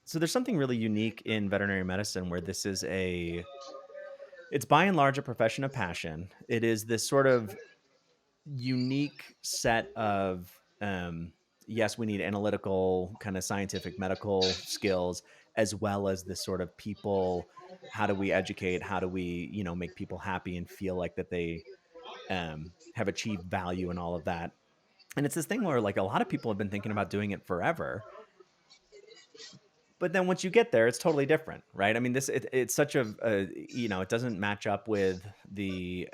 so there's something really unique in veterinary medicine where this is it's by and large a profession of passion. It is this sort of unique set of yes, we need analytical kind of scientific medical skills, as well as this sort of people. How do we educate? How do we, make people happy and feel like that they have achieved value and all of that? And it's this thing where like a lot of people have been thinking about doing it forever. But then once you get there, it's totally different, right? I mean, it's such it doesn't match up with the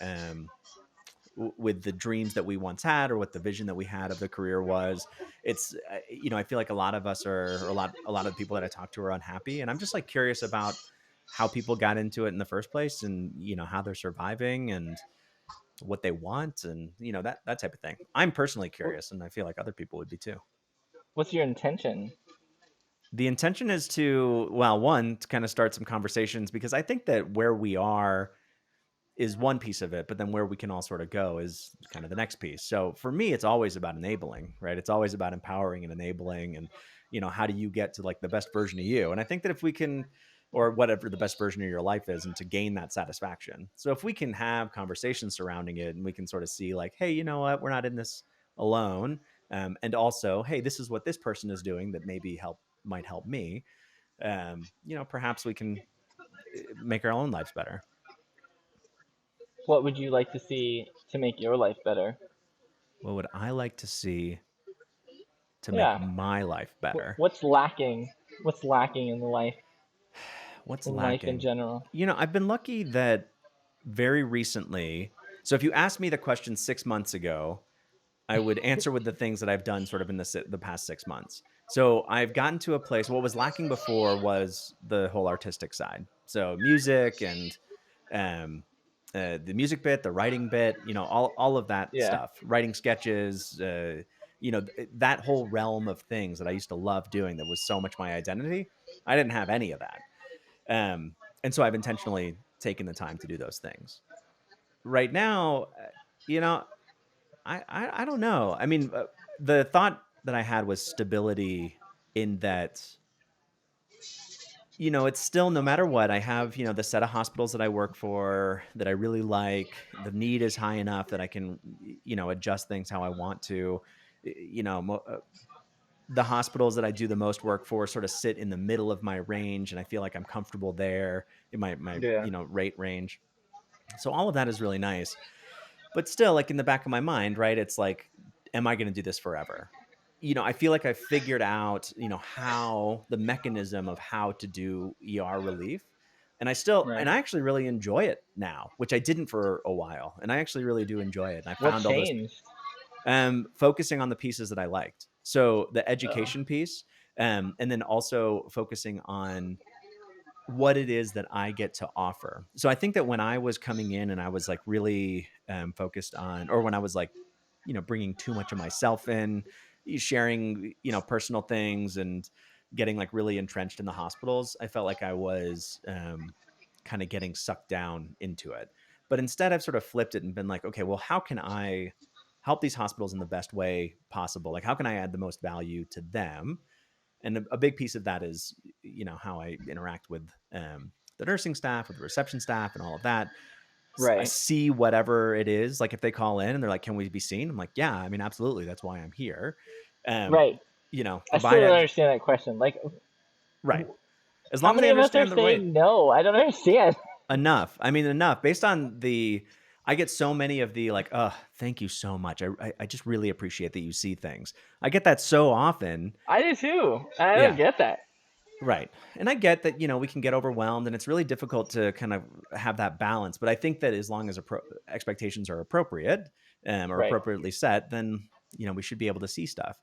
dreams that we once had or what the vision that we had of the career was. It's I feel like a lot of us are or a lot of the people that I talk to are unhappy, and I'm just like curious about how people got into it in the first place, and how they're surviving and what they want, and that type of thing. I'm personally curious, and I feel like other people would be too. What's your intention? The intention is to, well, one, to kind of start some conversations, because I think that where we are is one piece of it, but then where we can all sort of go is kind of the next piece. So for me, it's always about enabling, right? It's always about empowering and enabling, and how do you get to like the best version of you? And I think that if we can, or whatever the best version of your life is, and to gain that satisfaction. So if we can have conversations surrounding it, and we can sort of see like, hey, you know what, we're not in this alone, and also, hey, this is what this person is doing that might help me. Perhaps we can make our own lives better. What would you like to see to make your life better? What would I like to see to make Yeah. my life better? What's lacking? What's lacking What's in life in lacking? general? I've been lucky that very recently. So if you asked me the question 6 months ago, I would answer with the things that I've done sort of in the past 6 months. So I've gotten to a place. What was lacking before was the whole artistic side. So music and um, the music bit, the writing bit, all of that Yeah. stuff, writing sketches, that whole realm of things that I used to love doing that was so much my identity. I didn't have any of that. And so I've intentionally taken the time to do those things. Right now, you know, I don't know. I mean, the thought that I had was stability, in that, it's still, no matter what, I have, the set of hospitals that I work for that I really like. The need is high enough that I can, adjust things how I want to. The hospitals that I do the most work for sort of sit in the middle of my range, and I feel like I'm comfortable there in my Yeah. rate range. So all of that is really nice. But still, like in the back of my mind, right, it's like, am I going to do this forever? I feel like I figured out, how the mechanism of how to do ER relief. And Right. I actually really enjoy it now, which I didn't for a while. And I actually really do enjoy it. And I What found all those, changed? focusing on the pieces that I liked. So the Oh. education piece, and then also focusing on what it is that I get to offer. So I think that when I was coming in and I was like really focused on, or when I was like, bringing too much of myself in, sharing, personal things, and getting like really entrenched in the hospitals, I felt like I was kind of getting sucked down into it. But instead, I've sort of flipped it and been like, okay, well, how can I help these hospitals in the best way possible? Like, how can I add the most value to them? And a big piece of that is, how I interact with the nursing staff, with the reception staff, and all of that. I Right. see whatever it is. Like if they call in and they're like, "Can we be seen?" I'm like, "Yeah, I mean, absolutely. That's why I'm here." Um, Right. I still provide don't ed- understand that question. Like, right, as how long as they many of us are understand the right saying no? I don't understand. enough. I mean, enough based on I get so many of the like, "Oh, thank you so much. I just really appreciate that you see things." I get that so often. I do too. I don't Yeah. get that. Right. And I get that, we can get overwhelmed, and it's really difficult to kind of have that balance. But I think that as long as expectations are appropriate, or Right. appropriately set, then, we should be able to see stuff.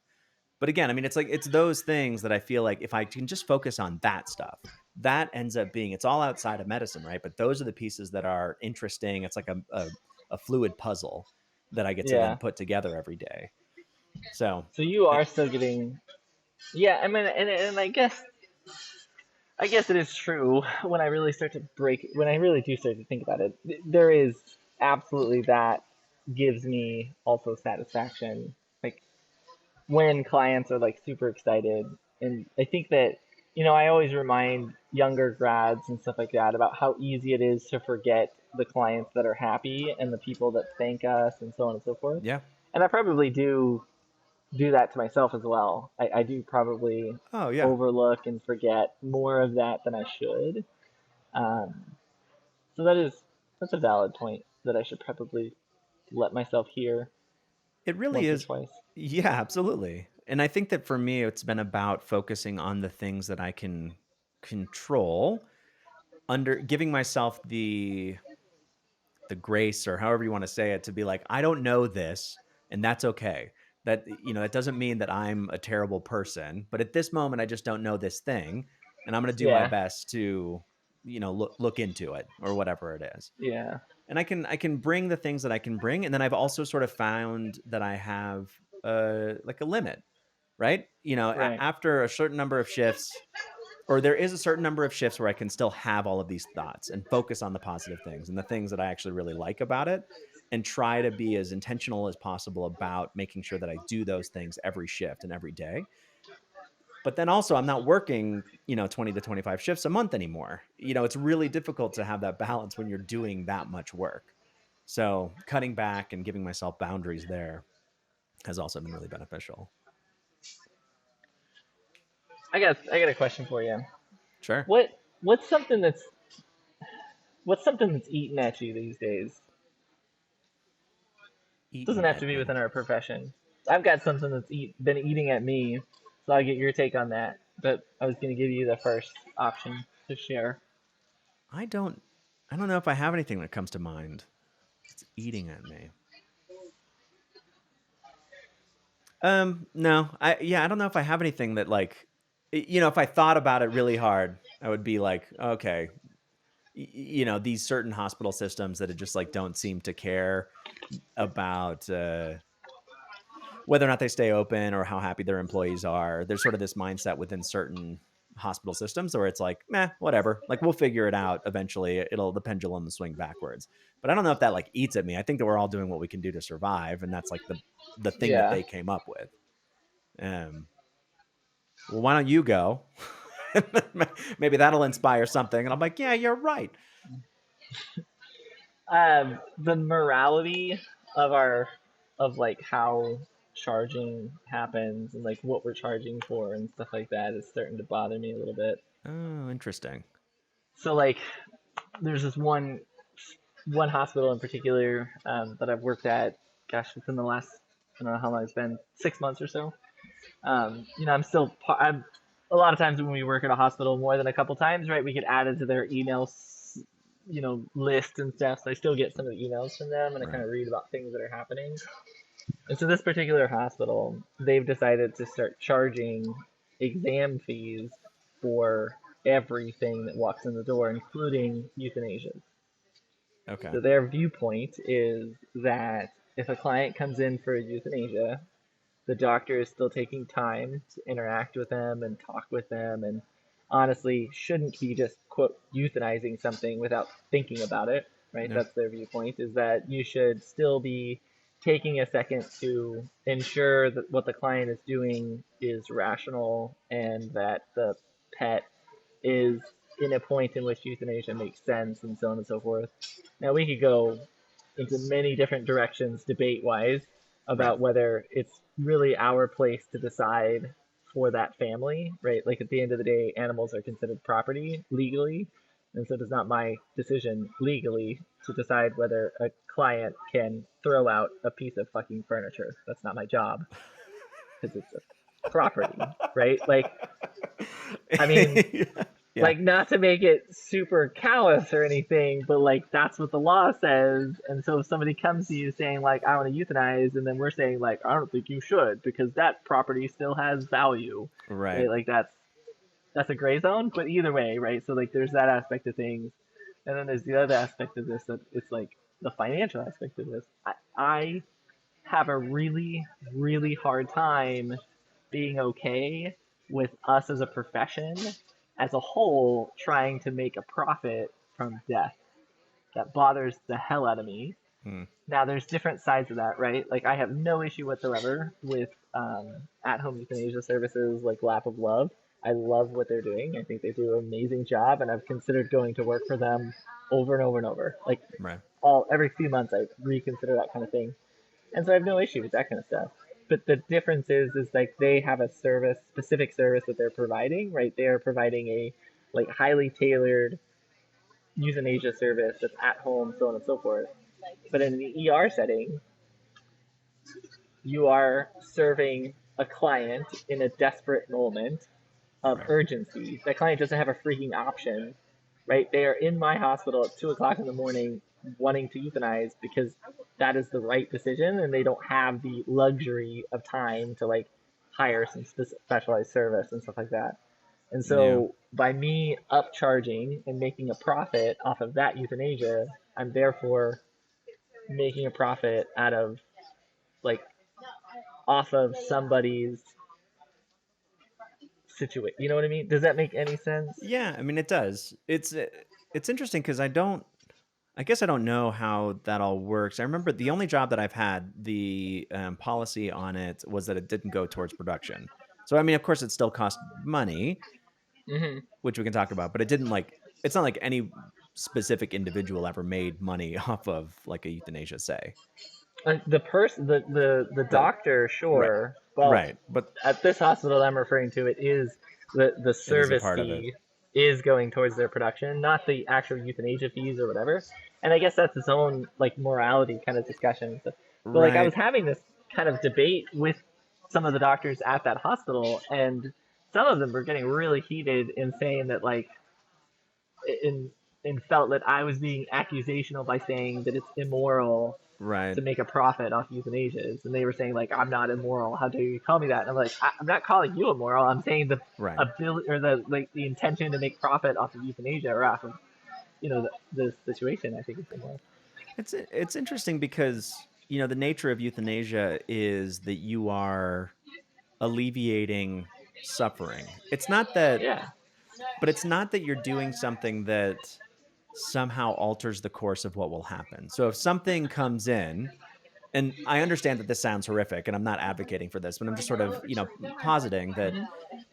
But again, I mean, it's like, it's those things that I feel like if I can just focus on that stuff, that ends up being, it's all outside of medicine, right? But those are the pieces that are interesting. It's like a fluid puzzle that I get to then Yeah. put together every day. So, So you are still getting. Yeah. I mean, and I guess it is true when I really start to when I really do start to think about it. There is absolutely that gives me also satisfaction. Like when clients are like super excited, and I think that I always remind younger grads and stuff like that about how easy it is to forget the clients that are happy and the people that thank us and so on and so forth. yeah. And I probably do do that to myself as well. I do probably Oh yeah. overlook and forget more of that than I should. Um, so that's a valid point that I should probably let myself hear It really once or is. twice. Yeah, absolutely. And I think that for me, it's been about focusing on the things that I can control, under giving myself the grace, or however you want to say it, to be like, I don't know this, and that's okay. That, that doesn't mean that I'm a terrible person, but at this moment I just don't know this thing, and I'm going to do my Yeah, best to, look into it, or whatever it is. yeah, And I can bring the things that I can bring, and then I've also sort of found that I have like a limit, right? right. After a certain number of shifts, or there is a certain number of shifts where I can still have all of these thoughts and focus on the positive things and the things that I actually really like about it, and try to be as intentional as possible about making sure that I do those things every shift and every day. But then also, I'm not working, 20 to 25 shifts a month anymore. It's really difficult to have that balance when you're doing that much work. So cutting back and giving myself boundaries there has also been really beneficial. I got a question for you. Sure. What what's something that's what's something that's eating at you these days? Doesn't Eaten have to at be me. within our profession. I've got something that's been eating at me, so I'll get your take on that. But I was going to give you the first option to share. I don't I don't know if I have anything that comes to mind that's eating at me. No. I don't know if I have anything that, like, if I thought about it really hard, I would be like, okay, these certain hospital systems that just like don't seem to care about whether or not they stay open or how happy their employees are. There's sort of this mindset within certain hospital systems where it's like, meh, whatever. Like, we'll figure it out eventually. The pendulum will swing backwards. But I don't know if that like eats at me. I think that we're all doing what we can do to survive, and that's like the thing that Yeah. they came up with. Well, why don't you go? Maybe that'll inspire something. And I'm like, yeah, you're right. The morality of our of like how charging happens and like what we're charging for and stuff like that is starting to bother me a little bit. Oh, interesting. So like there's this one hospital in particular that I've worked at. Gosh, within the last I don't know how long it's been, 6 months or so. I'm still I'm a lot of times when we work at a hospital more than a couple times, right? We get added to their email, list and stuff. So I still get some of the emails from them, and I kind Right. of read about things that are happening. And so this particular hospital, they've decided to start charging exam fees for everything that walks in the door, including euthanasia. Okay. So their viewpoint is that if a client comes in for euthanasia, the doctor is still taking time to interact with them and talk with them, and honestly shouldn't be just quote euthanizing something without thinking about it, right? Yeah. That's their viewpoint, is that you should still be taking a second to ensure that what the client is doing is rational and that the pet is in a point in which euthanasia makes sense, and so on and so forth. Now we could go into many different directions debate wise Right. about whether it's really our place to decide for that family, right? Like at the end of the day, animals are considered property legally, and so it is not my decision legally to decide whether a client can throw out a piece of fucking furniture. That's not my job because it's a property, right? Like, I mean, Yeah. like not to make it super callous or anything, but like that's what the law says. And so if somebody comes to you saying like I want to euthanize, and then we're saying like I don't think you should because that property still has value, Right. right? Like that's a gray zone. But either way, right? So like there's that aspect of things, and then there's the other aspect of this that it's like the financial aspect of this. I have a really really hard time being okay with us as a profession as a whole trying to make a profit from death. That bothers the hell out of me. Hmm. Now, there's different sides of that, right? Like, I have no issue whatsoever with at home euthanasia services like Lap of Love. I love what they're doing. I think they do an amazing job, and I've considered going to work for them over and over and over. Like, Right. every few months, I reconsider that kind of thing. And so I have no issue with that kind of stuff. but the difference is like they have a specific service that they're providing, right? They are providing a like highly tailored euthanasia service that's at home, so on and so forth. But in the ER setting, you are serving a client in a desperate moment of Right. urgency. That client doesn't have a freaking option, right? They are in my hospital at 2 o'clock in the morning wanting to euthanize because that is the right decision, and they don't have the luxury of time to like hire some specialized service and stuff like that. And Yeah. so by me upcharging and making a profit off of that euthanasia, I'm therefore making a profit out of like off of somebody's situation. You know what I mean? Does that make any sense? Yeah, I mean it does. It's interesting because I guess I don't know how that all works. I remember the only job that I've had, the policy on it was that it didn't go towards production. So I mean, of course, it still cost money, Mm-hmm. which we can talk about, but it didn't like. It's not like any specific individual ever made money off of like a euthanasia, say. The person, the The doctor, right, sure. Well, right, but at this hospital I'm referring to, it is the it is a service part of it, fee is going towards their production, not the actual euthanasia fees or whatever. And I guess that's its own like morality kind of discussion. But like I was right? having this kind of debate with some of the doctors at that hospital, and some of them were getting really heated in saying that like in and felt that I was being accusational by saying that it's immoral Right, to make a profit off euthanasias, and they were saying like I'm not immoral. How dare you call me that? And I'm like I'm not calling you immoral. I'm saying the right. ability or the like the intention to make profit off of euthanasia or off of the situation. I think is immoral. It's interesting because the nature of euthanasia is that you are alleviating suffering. Yeah. But it's not that you're doing something that somehow alters the course of what will happen. So if something comes in, and I understand that this sounds horrific and I'm not advocating for this, but I'm just sort of, positing that,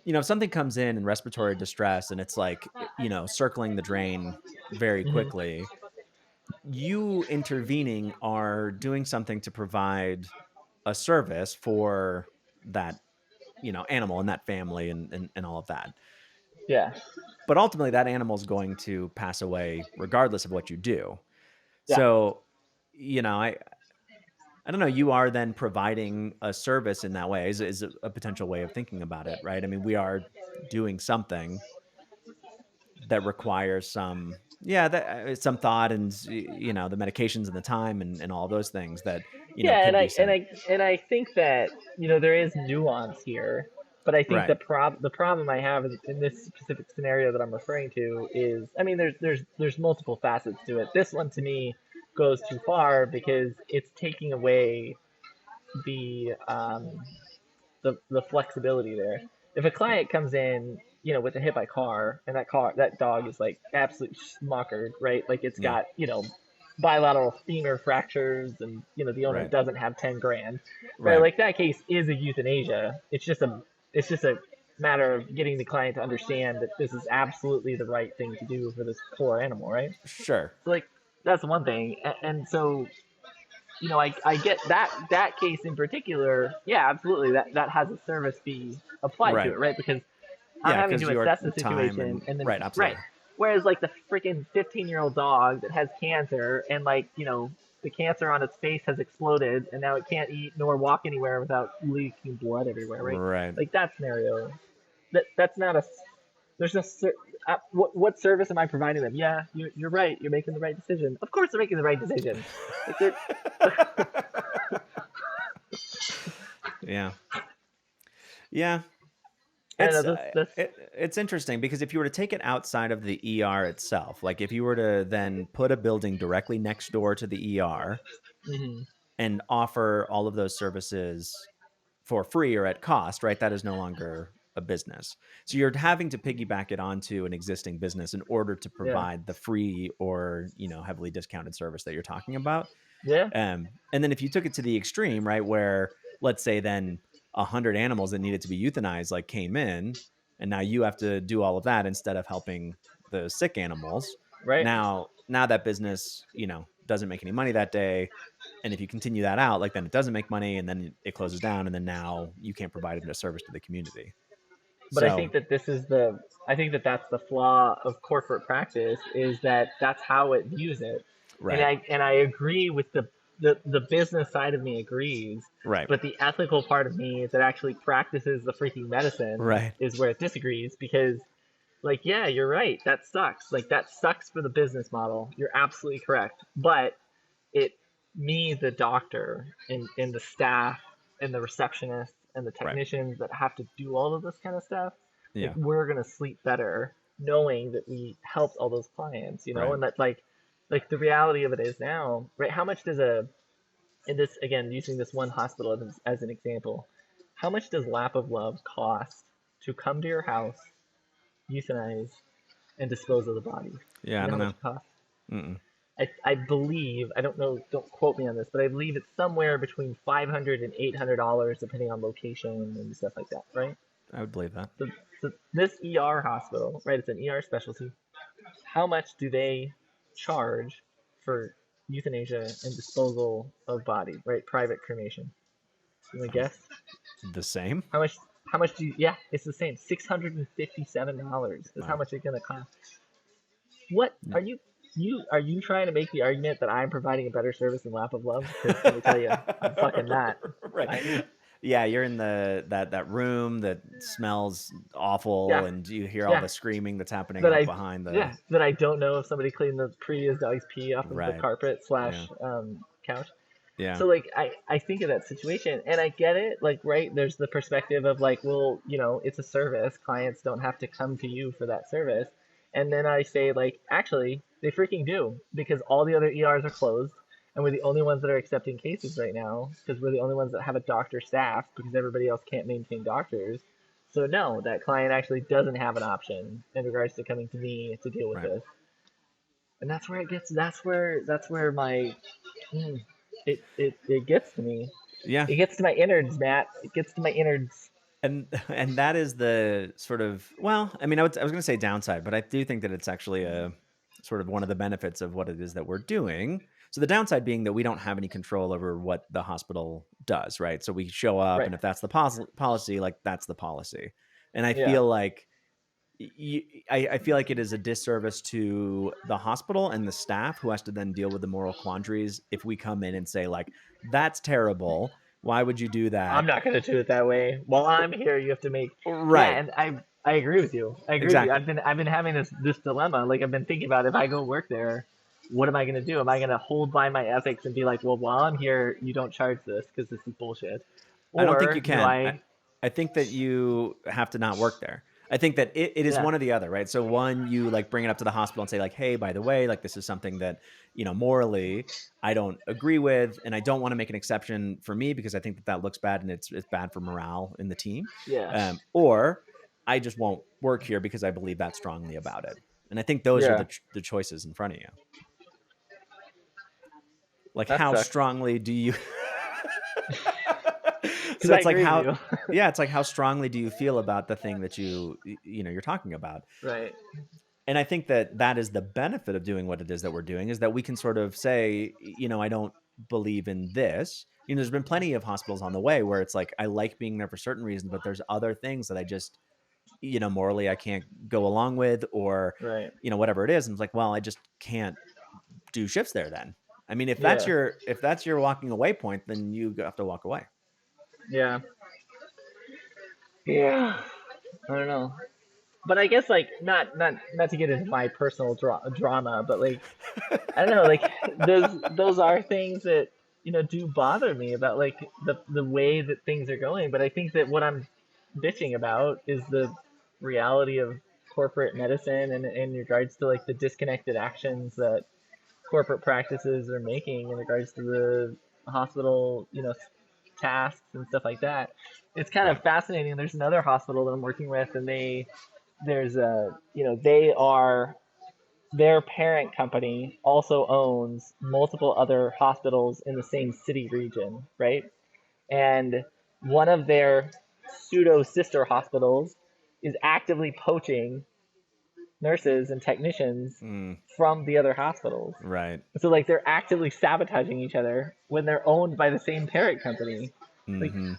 if something comes in respiratory distress and it's like, circling the drain very Mm-hmm. quickly, you intervening are doing something to provide a service for that, animal and that family and all of that. Yeah. But ultimately that animal is going to pass away regardless of what you do. Yeah. So, I don't know, you are then providing a service in that way is a potential way of thinking about it, right? I mean, we are doing something that requires some thought and the medications and the time and all those things that Yeah, could be said. and I think that there is nuance here, but I think Right. the problem I have in this specific scenario that I'm referring to is, I mean, there's multiple facets to it. This one to me goes too far because it's taking away the the flexibility there. If a client comes in, with a hit by car, and that dog is like absolutely smockered, right? Like it's Yeah. got bilateral femur fractures, and the owner Right. doesn't have 10 grand, right? Right. Like that case is a euthanasia. It's just a matter of getting the client to understand that this is absolutely the right thing to do for this poor animal, right? Sure. So like that's one thing, and so I get that case in particular. Yeah, absolutely. That has a service fee applied to Right. it, right? Because I'm Yeah, having because to your assess the time situation, and and then right, right. absolutely. Whereas like the freaking 15-year-old dog that has cancer, and like the cancer on its face has exploded, and now it can't eat nor walk anywhere without leaking blood everywhere, right? Right. Like that scenario, that's not a there's no what service am I providing them? Yeah, you're right. You're making the right decision. Of course, they're making the right decision. Like they're Yeah. Yeah. I don't It's know. This it's interesting because if you were to take it outside of the ER itself, like if you were to then put a building directly next door to the ER hmm and offer all of those services for free or at cost, right? That is no longer a business. So you're having to piggyback it onto an existing business in order to yeah, provide the free or, heavily discounted service that you're talking about. yeah, And then if you took it to the extreme, right, where let's say then 100 animals that needed to be euthanized like came in, and now you have to do all of that instead of helping the sick animals. right. Now now that business, doesn't make any money that day. And if you continue that out, like, then it doesn't make money, and then it closes down, and then now you can't provide a service to the community. But I So, think that I think that that's the flaw of corporate practice, is that that's how it views it. And right, I agree with the business side of me agrees, right, but the ethical part of me that actually practices the freaking medicine right, is where it disagrees, because like, yeah, you're right, that sucks. Like, that sucks for the business model. You're absolutely correct. But it me, the doctor, and the staff and the receptionists and the right. technicians that have to do all of this kind of stuff, like, Yeah, we're gonna sleep better knowing that we helped all those clients, right. and that, like the reality of it is now, right? How much does in this, again, using this one hospital as an example, how much does lap of love cost to come to your house, euthanize, and dispose of the body? Do Yeah, you I know don't how much know. it costs? Mm-mm. I believe, I don't know, don't quote me on this, but I believe it's somewhere between $500 and $800, depending on location and stuff like that, right? I would believe that. So, so this ER hospital, right? It's an ER specialty. How much do they charge for euthanasia and disposal of body, right? Private cremation. You want to Um, guess? the same. How much? How much do you? Yeah, it's the same. $657 is how Wow. much it's gonna cost. What are you? Are you trying to make the argument that I'm providing a better service than Lap of Love? Because let me tell you, I'm fucking not. Right. I, Yeah, you're in that room that smells awful, yeah, and you hear all yeah. the screaming that's happening That out I behind the. Yeah, that I don't know if somebody cleaned the previous dog's pee off of the Right. carpet Yeah. slash couch. Yeah. So like I think of that situation and I get it, like, right, there's the perspective of like, well, it's a service, clients don't have to come to you for that service. And then I say, like, actually they freaking do, because all the other ERs are closed and we're the only ones that are accepting cases right now, because we're the only ones that have a doctor staff, because everybody else can't maintain doctors. So no, that client actually doesn't have an option in regards to coming to me to deal with Right. this. And that's where it gets, that's where my it gets to me. Yeah. It gets to my innards, Matt. It gets to my innards. And that is the sort of, well, I mean, I was going to say downside, but I do think that it's actually a sort of one of the benefits of what it is that we're doing. So the downside being that we don't have any control over what the hospital does, right? So we show up, Right. and if that's the policy, like, that's the policy. And I Yeah. feel like I feel like it is a disservice to the hospital and the staff, who has to then deal with the moral quandaries if we come in and say, like, that's terrible. Why would you do I'm that? not gonna do it that way. While I'm here, you have to make. Yeah, Right. and I agree with you. I agree with you. Exactly. I've been having this dilemma. Like, I've been thinking about, if I go work there, what am I gonna do? Am I gonna hold by my ethics and be like, well, while I'm here, you don't charge this because this is bullshit, I don't think you or do can. I? I think that you have to not work there. I think that it is Yeah. one or the other, right? So one, you like bring it up to the hospital and say, like, hey, by the way, like, this is something that, morally I don't agree with, and I don't want to make an exception for me because I think that looks bad, and it's bad for morale in the team. Yeah. Or I just won't work here because I believe that strongly about it. And I think those are Yeah. the choices in front of you. Like, That how sucks. strongly do you Because so I it's like, agree with how you. yeah, it's like, how strongly do you feel about the thing that you're talking about? Right. And I think that that is the benefit of doing what it is that we're doing, is that we can sort of say, I don't believe in this. There's been plenty of hospitals on the way where it's like, I like being there for certain reasons, but there's other things that I just, morally I can't go along with, or, Right. whatever it is. And it's like, well, I just can't do shifts there then. I mean, Yeah. if that's your walking away point, then you have to walk away. Yeah. Yeah. I don't know. But I guess, like, not to get into my personal drama, but like, I don't know, like, those are things that do bother me about, like, the way that things are going. But I think that what I'm bitching about is the reality of corporate medicine, and in regards to, like, the disconnected actions that corporate practices are making in regards to the hospital, tasks and stuff like that. It's kind of Right. fascinating. There's another hospital that I'm working with, and there's a, they are, their parent company also owns multiple other hospitals in the same city region, right? And one of their pseudo sister hospitals is actively poaching nurses and technicians Mm, from the other hospitals. right. So like they're actively sabotaging each other when they're owned by the same parent company. Like Mm-hmm.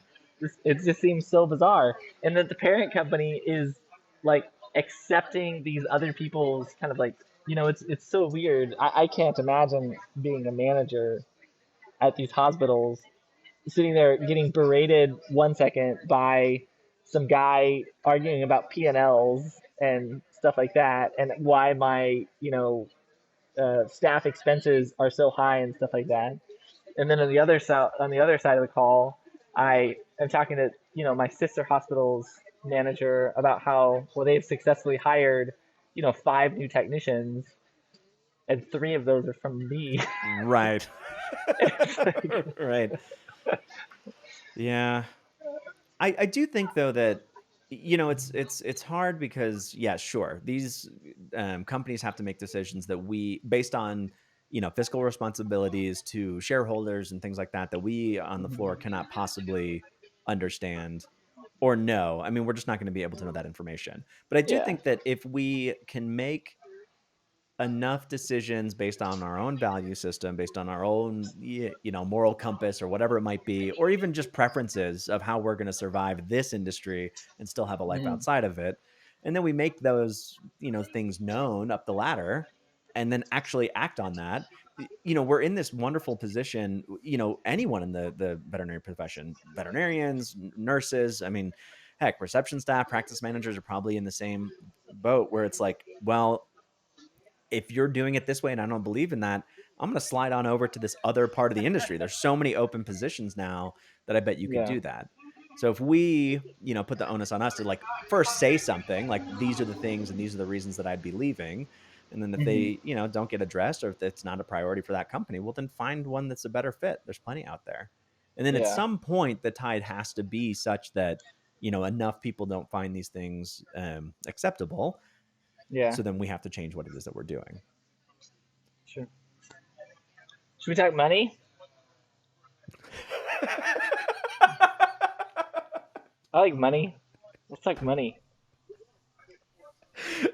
it just seems so bizarre. And that the parent company is like accepting these other people's kind of like, it's so weird. I can't imagine being a manager at these hospitals, sitting there getting berated 1 second by some guy arguing about P&Ls and stuff like that, and why my staff expenses are so high and stuff like that. And then on the other side of the call, I am talking to my sister hospital's manager about how well they've successfully hired 5 new technicians, and 3 of those are from me. Right. It's like, Right. Yeah. I do think though that it's hard because yeah, sure, these companies have to make decisions that we based on fiscal responsibilities to shareholders and things like that that we on the floor cannot possibly understand or know. I mean, we're just not going to be able to know that information. But I do yeah. think that if we can make enough decisions based on our own value system, based on our own, moral compass or whatever it might be, or even just preferences of how we're going to survive this industry and still have a life Hmm. outside of it. And then we make those, things known up the ladder and then actually act on that. We're in this wonderful position, anyone in the veterinary profession, veterinarians, nurses, I mean, heck, reception staff, practice managers are probably in the same boat where it's like, well, if you're doing it this way and I don't believe in that, I'm going to slide on over to this other part of the industry. There's so many open positions now that I bet you could Yeah. do that. So if we, put the onus on us to like first say something like these are the things and these are the reasons that I'd be leaving. And then if Hmm. they, don't get addressed or if it's not a priority for that company, well, then find one that's a better fit. There's plenty out there. And then at Yeah. some point, the tide has to be such that, enough people don't find these things acceptable. Yeah. So then we have to change what it is that we're doing. Sure. Should we talk money? I like money. Let's talk money.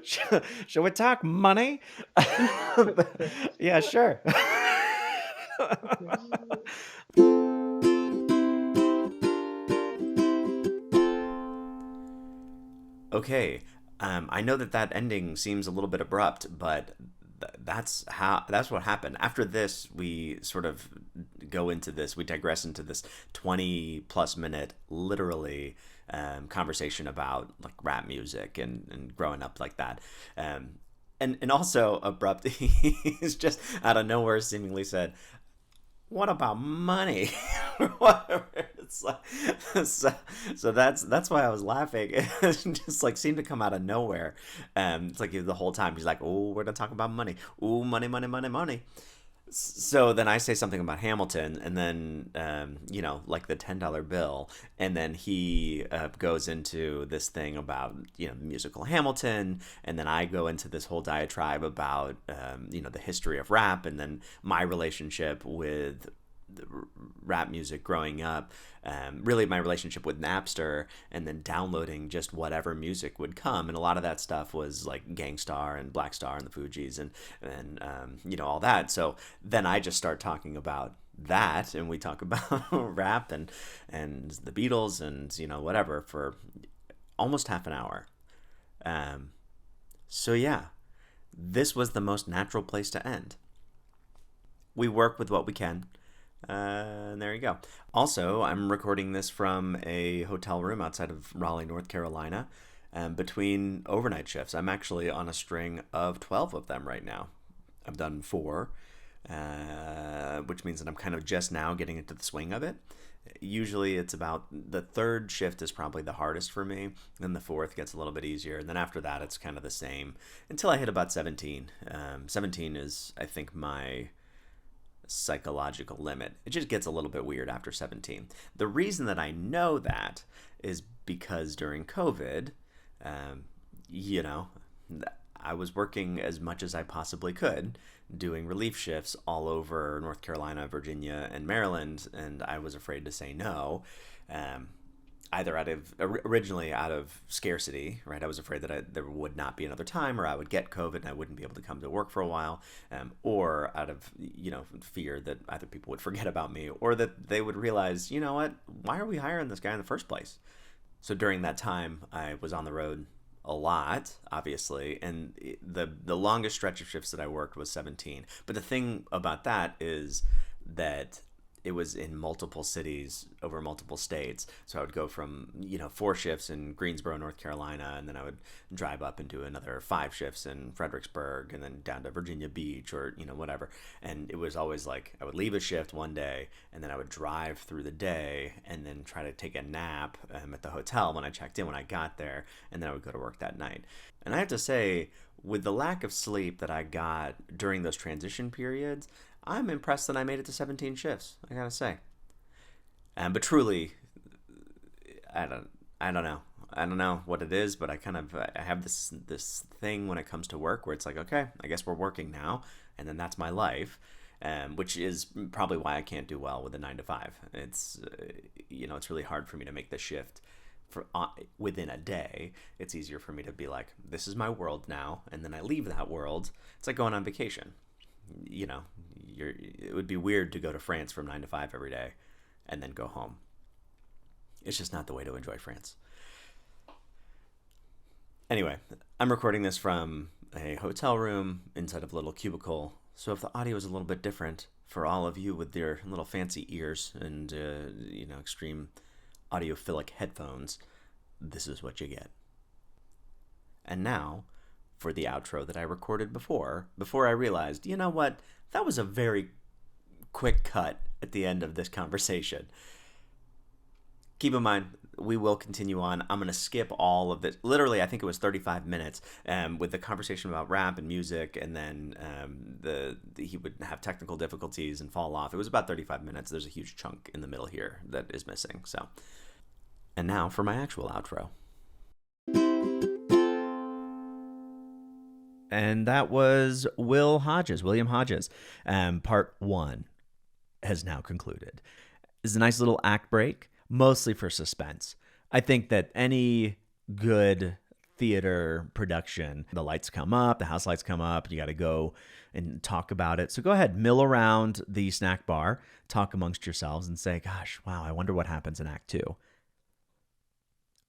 Shall we talk money? Yeah, sure. Okay, I know that ending seems a little bit abrupt, but that's what happened. After this, we sort of go into this. We digress into this 20-plus minute, literally, conversation about like rap music and growing up like that. And also abrupt. He's just out of nowhere seemingly said, what about money? Whatever. It's like, so that's why I was laughing. It just like seemed to come out of nowhere. It's like the whole time he's like, "Oh, we're gonna talk about money. Oh, money, money, money, money." So then I say something about Hamilton, and then like the $10 bill, and then he goes into this thing about the musical Hamilton, and then I go into this whole diatribe about the history of rap, and then my relationship with rap music growing up, really my relationship with Napster, and then downloading just whatever music would come, and a lot of that stuff was like Gangstar and Black Star and the Fugees and all that. So then I just start talking about that, and we talk about rap and the Beatles and whatever for almost half an hour. So yeah, this was the most natural place to end. We work with what we can. And there you go. Also, I'm recording this from a hotel room outside of Raleigh, North Carolina, between overnight shifts. I'm actually on a string of 12 of them right now. I've done 4, which means that I'm kind of just now getting into the swing of it. Usually it's about the 3rd shift is probably the hardest for me. Then the 4th gets a little bit easier. And then after that, it's kind of the same until I hit about 17. 17 is, I think, my psychological limit. It just gets a little bit weird after 17. The reason that I know that is because during COVID, I was working as much as I possibly could, doing relief shifts all over North Carolina, Virginia, and Maryland, and I was afraid to say no. either originally out of scarcity, right? I was afraid that there would not be another time, or I would get COVID and I wouldn't be able to come to work for a while, or out of fear that either people would forget about me or that they would realize, you know what, why are we hiring this guy in the first place? So during that time, I was on the road a lot, obviously, and the longest stretch of shifts that I worked was 17. But the thing about that is that it was in multiple cities over multiple states. So I would go from 4 shifts in Greensboro, North Carolina, and then I would drive up and do another 5 shifts in Fredericksburg, and then down to Virginia Beach, or whatever. And it was always like I would leave a shift one day, and then I would drive through the day, and then try to take a nap at the hotel when I checked in when I got there, and then I would go to work that night. And I have to say, with the lack of sleep that I got during those transition periods, I'm impressed that I made it to 17 shifts, I gotta say. But truly, I don't know. I don't know what it is, but I have this thing when it comes to work where it's like, okay, I guess we're working now, and then that's my life, which is probably why I can't do well with a 9 to 5. It's it's really hard for me to make the shift within a day. It's easier for me to be like, this is my world now, and then I leave that world. It's like going on vacation. It would be weird to go to France from 9 to 5 every day and then go home. It's just not the way to enjoy France. Anyway, I'm recording this from a hotel room inside of a little cubicle. So if the audio is a little bit different for all of you with your little fancy ears and, extreme audiophilic headphones, this is what you get. And now, for the outro that I recorded before I realized, you know what, that was a very quick cut at the end of this conversation. Keep in mind, we will continue on. I'm going to skip all of this. Literally, I think it was 35 minutes with the conversation about rap and music, and then he would have technical difficulties and fall off. It was about 35 minutes. There's a huge chunk in the middle here that is missing. So, and now for my actual outro. And that was William Hodges. Part 1 has now concluded. It's a nice little act break, mostly for suspense. I think that any good theater production, the lights come up, the house lights come up, you got to go and talk about it. So go ahead, mill around the snack bar, talk amongst yourselves and say, gosh, wow, I wonder what happens in Act 2.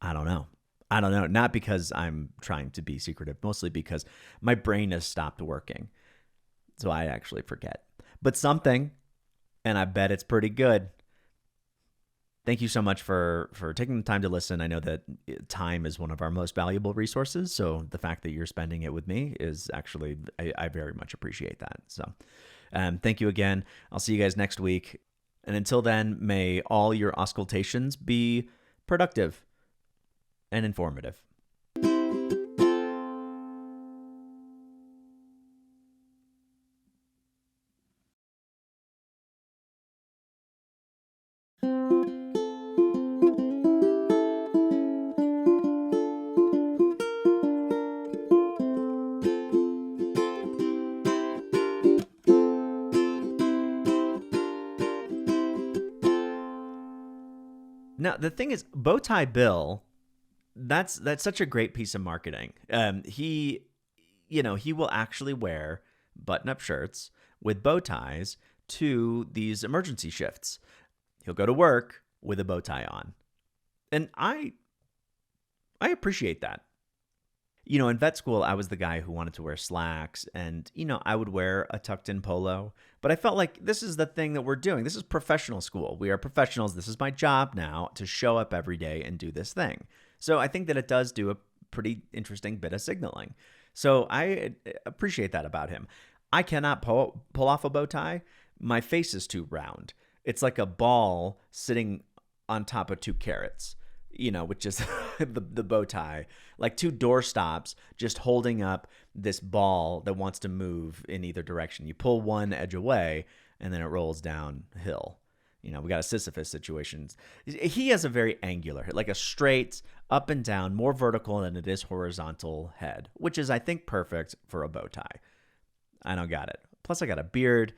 I don't know. Not because I'm trying to be secretive, mostly because my brain has stopped working. So I actually forget. But something, and I bet it's pretty good. Thank you so much for taking the time to listen. I know that time is one of our most valuable resources. So the fact that you're spending it with me is actually, I very much appreciate that. So thank you again. I'll see you guys next week. And until then, may all your auscultations be productive and informative. Now, the thing is, Bowtie Bill, that's such a great piece of marketing. He will actually wear button-up shirts with bow ties to these emergency shifts. He'll go to work with a bow tie on. And I appreciate that. In vet school, I was the guy who wanted to wear slacks, and, I would wear a tucked-in polo. But I felt like this is the thing that we're doing. This is professional school. We are professionals. This is my job now, to show up every day and do this thing. So I think that it does do a pretty interesting bit of signaling. So I appreciate that about him. I cannot pull off a bow tie. My face is too round. It's like a ball sitting on top of 2 carrots, which is the bow tie, like 2 doorstops just holding up this ball that wants to move in either direction. You pull one edge away and then it rolls downhill. We got a Sisyphus situation. He has a very angular, like a straight up and down, more vertical than it is horizontal head, which is, I think, perfect for a bow tie. I don't got it. Plus, I got a beard.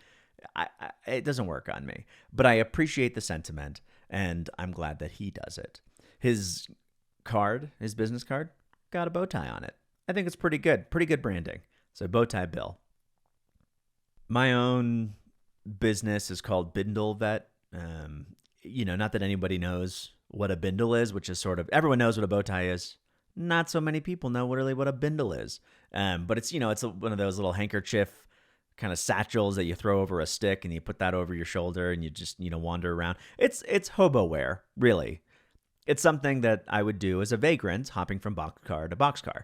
It doesn't work on me, but I appreciate the sentiment, and I'm glad that he does it. His business card, got a bow tie on it. I think it's pretty good branding. So Bowtie Bill. My own business is called Bindle Vet. Not that anybody knows what a bindle is, which is sort of, everyone knows what a bow tie is. Not so many people know really what a bindle is. But it's, it's one of those little handkerchief kind of satchels that you throw over a stick and you put that over your shoulder and you just, wander around. It's hobo wear, really. It's something that I would do as a vagrant hopping from boxcar to boxcar.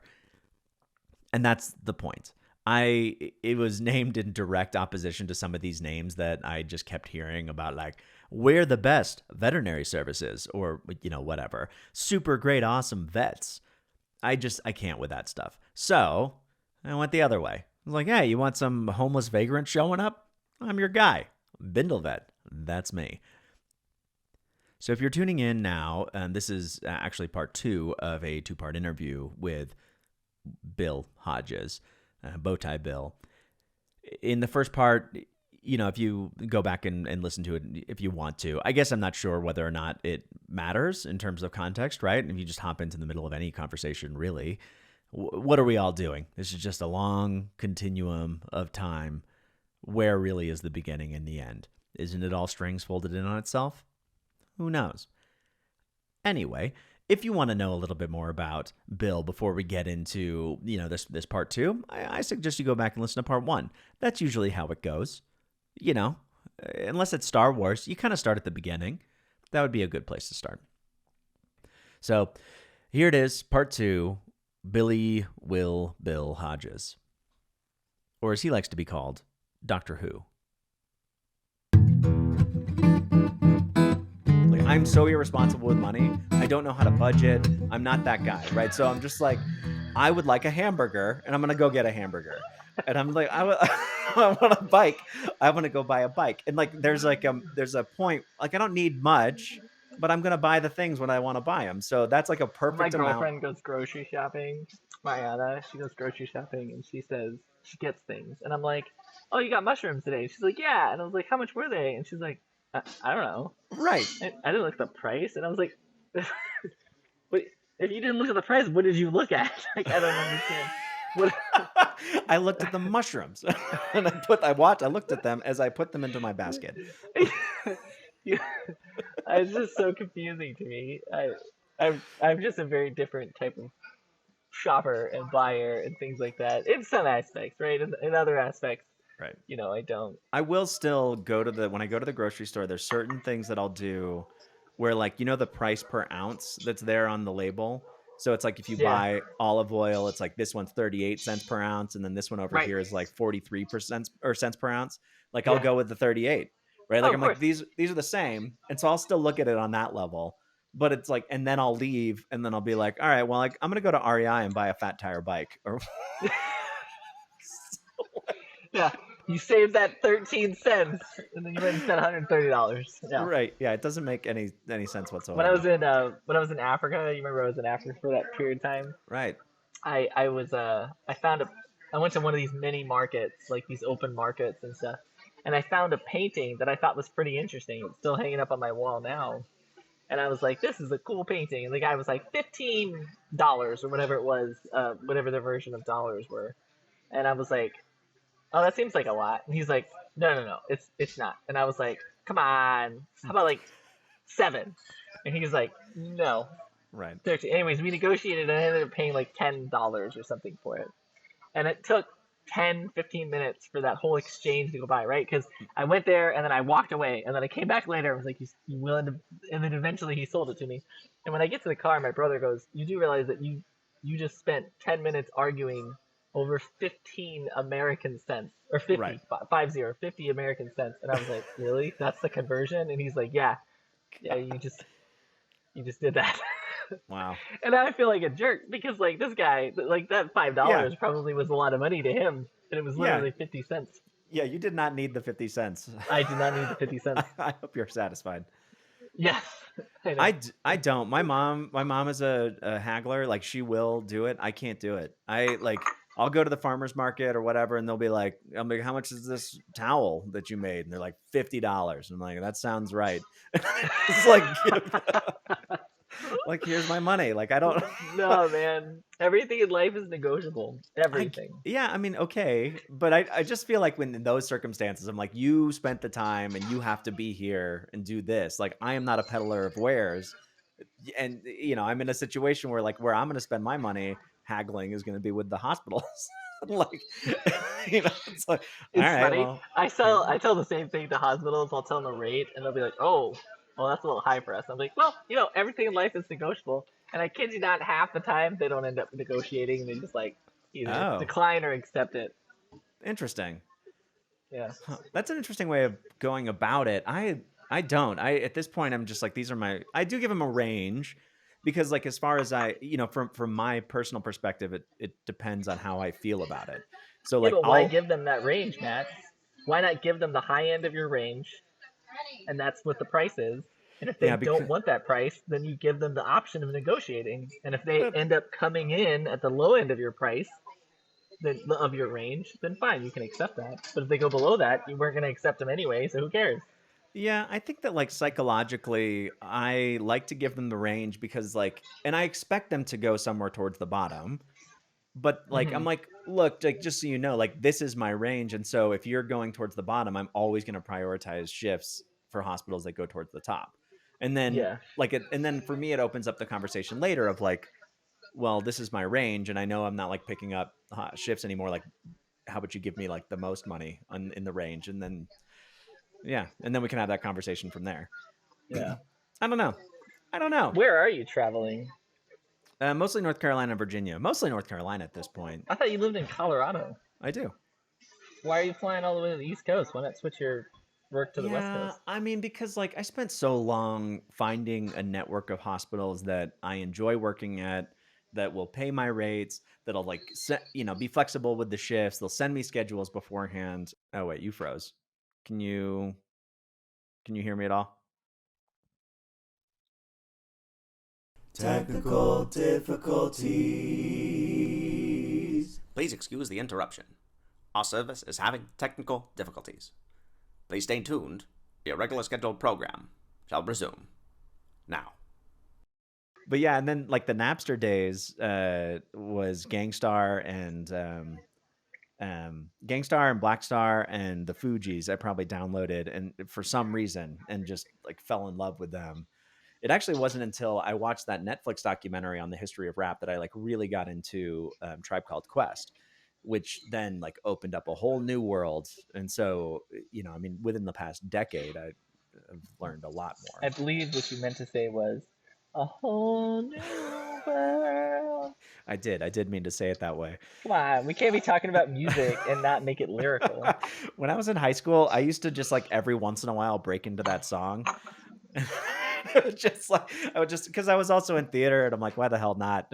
And that's the point. It was named in direct opposition to some of these names that I just kept hearing about, like, we're the best veterinary services or, whatever. Super great, awesome vets. I can't with that stuff. So I went the other way. I was like, hey, you want some homeless vagrant showing up? I'm your guy. Bindle Vet. That's me. So if you're tuning in now, this is actually part 2 of a 2-part interview with Bill Hodges, Bowtie Bill. In the first part, if you go back and listen to it, if you want to, I guess I'm not sure whether or not it matters in terms of context, right? If you just hop into the middle of any conversation, really, what are we all doing? This is just a long continuum of time. Where really is the beginning and the end? Isn't it all strings folded in on itself? Who knows? Anyway, if you want to know a little bit more about Bill before we get into, this part 2, I suggest you go back and listen to part 1. That's usually how it goes. Unless it's Star Wars, you kind of start at the beginning. That would be a good place to start. So here it is, part 2, Bill Hodges. Or as he likes to be called, Doctor Who. I'm so irresponsible with money. I don't know how to budget. I'm not that guy, right? So I'm just like, I would like a hamburger, and I'm going to go get a hamburger. And I'm like, I want a bike. I want to go buy a bike. And like, there's a point, like I don't need much, but I'm going to buy the things when I want to buy them. So that's like a perfect amount. My girlfriend goes grocery shopping. Mariana, she goes grocery shopping, and she says she gets things. And I'm like, oh, you got mushrooms today? She's like, yeah. And I was like, how much were they? And she's like, I don't know. Right. I didn't look at the price, and I was like, "But if you didn't look at the price, what did you look at?" Like, I don't understand. What? I looked at the mushrooms, and I looked at them as I put them into my basket. It's just so confusing to me. I'm just a very different type of shopper and buyer and things like that. In some aspects, right? In other aspects. Right. I don't. I will still when I go to the grocery store, there's certain things that I'll do where, like, the price per ounce that's there on the label. So it's like if you buy olive oil, it's like this one's 38 cents per ounce. And then this one over here is like 43% or cents per ounce. Like I'll go with the 38, right? Like I'm like, these are the same. And so I'll still look at it on that level, but it's like, and then I'll leave and then I'll be like, all right, well, like I'm going to go to REI and buy a fat tire bike or yeah. You save that 13 cents, and then you went and spent $130. Yeah. Right. Yeah. It doesn't make any sense whatsoever. When I was in Africa, you remember I was in Africa for that period of time. Right. I went to one of these mini markets, like these open markets and stuff, and I found a painting that I thought was pretty interesting. It's still hanging up on my wall now, and I was like, "This is a cool painting." And the guy was like, $15 or whatever it was, whatever the version of dollars were, and I was like, oh, that seems like a lot. And he's like, no, it's not. And I was like, come on, how about like 7? And he was like, no. Right. 13. Anyways, we negotiated and I ended up paying like $10 or something for it. And it took 10-15 minutes for that whole exchange to go by, right? Because I went there and then I walked away. And then I came back later. I was like, you willing to? And then eventually he sold it to me. And when I get to the car, my brother goes, you do realize that you just spent 10 minutes arguing over 15 American cents, or 50, right. 50 American cents. And I was like, really? That's the conversion? And he's like, yeah, you just did that. Wow. And I feel like a jerk because like this guy, like that $5 probably was a lot of money to him, and it was literally 50 cents. Yeah, you did not need the 50 cents. I did not need the 50 cents. I hope you're satisfied. Yes. I don't. My mom is a haggler. Like, she will do it. I can't do it. I'll go to the farmer's market or whatever, and they'll be like, I'm like, how much is this towel that you made? And they're like, $50. I'm like, that sounds right. It's like, Like, here's my money. Like, I don't. No, man. Everything in life is negotiable. Everything. Yeah, I mean, okay, but I just feel like when in those circumstances, I'm like, you spent the time and you have to be here and do this. Like, I am not a peddler of wares, and I'm in a situation where where I'm going to spend my money haggling is going to be with the hospitals. Like, it's like, all It's right, funny. well, I here tell you I go. tell the same thing to hospitals. I'll tell them the rate, and they'll be like, "Oh, well, that's a little high for us." I'm like, "Well, everything in life is negotiable." And I kid you not, half the time they don't end up negotiating. They just either Oh, decline or accept it. interesting. Yeah. Huh. That's an interesting way of going about it. I don't. I At this point I'm just like, these are my, I do give them a range because like as far as from my personal perspective, it depends on how I feel about it. So Yeah, like but why I'll give them that range, Matt? Why not give them the high end of your range, and that's what the price is? And if they yeah, don't because want that price, then you give them the option of negotiating. And if they that, end up coming in at the low end of your price, then of your range, then fine, you can accept that. But if they go below that, you weren't going to accept them anyway, so who cares? yeah, I think that like psychologically I like to give them the range because like, and I expect them to go somewhere towards the bottom. But like Hmm. I'm like, look, like just so you know, like this is my range, and so if you're going towards the bottom, I'm always going to prioritize shifts for hospitals that go towards the top. And then Yeah. and then for me it opens up the conversation later of like, well, this is my range and I know I'm not like picking up shifts anymore, like how about you give me like the most money in the range, and then yeah, and then we can have that conversation from there. Yeah. I don't know. I don't know. Where are you traveling? Mostly North Carolina and Virginia. Mostly North Carolina at this point. I thought you lived in Colorado. I do. Why are you flying all the way to the East Coast? Why not switch your work to the West Yeah, Coast? I mean, because like I spent so long finding a network of hospitals that I enjoy working at, that will pay my rates, that'll like be flexible with the shifts. They'll send me schedules beforehand. Oh wait, you froze. Can you hear me at all? Technical difficulties. Please excuse the interruption. Our service is having technical difficulties. Please stay tuned. Your regular scheduled program shall resume now. But yeah, and then like the Napster days was Gangstar and Blackstar and the Fugees. I probably downloaded and for some reason and just like fell in love with them. It actually wasn't until I watched that Netflix documentary on the history of rap that I like really got into Tribe Called Quest, which then like opened up a whole new world. And so, I mean, within the past decade, I've learned a lot I more. believe what you meant to say was a whole new world. I did mean to say it that way. Come on, we can't be talking about music and not make it lyrical. When I was in high school, I used to just like every once in a while break into that song. It was just like I would just because I was also in theater and I'm like, why the hell not?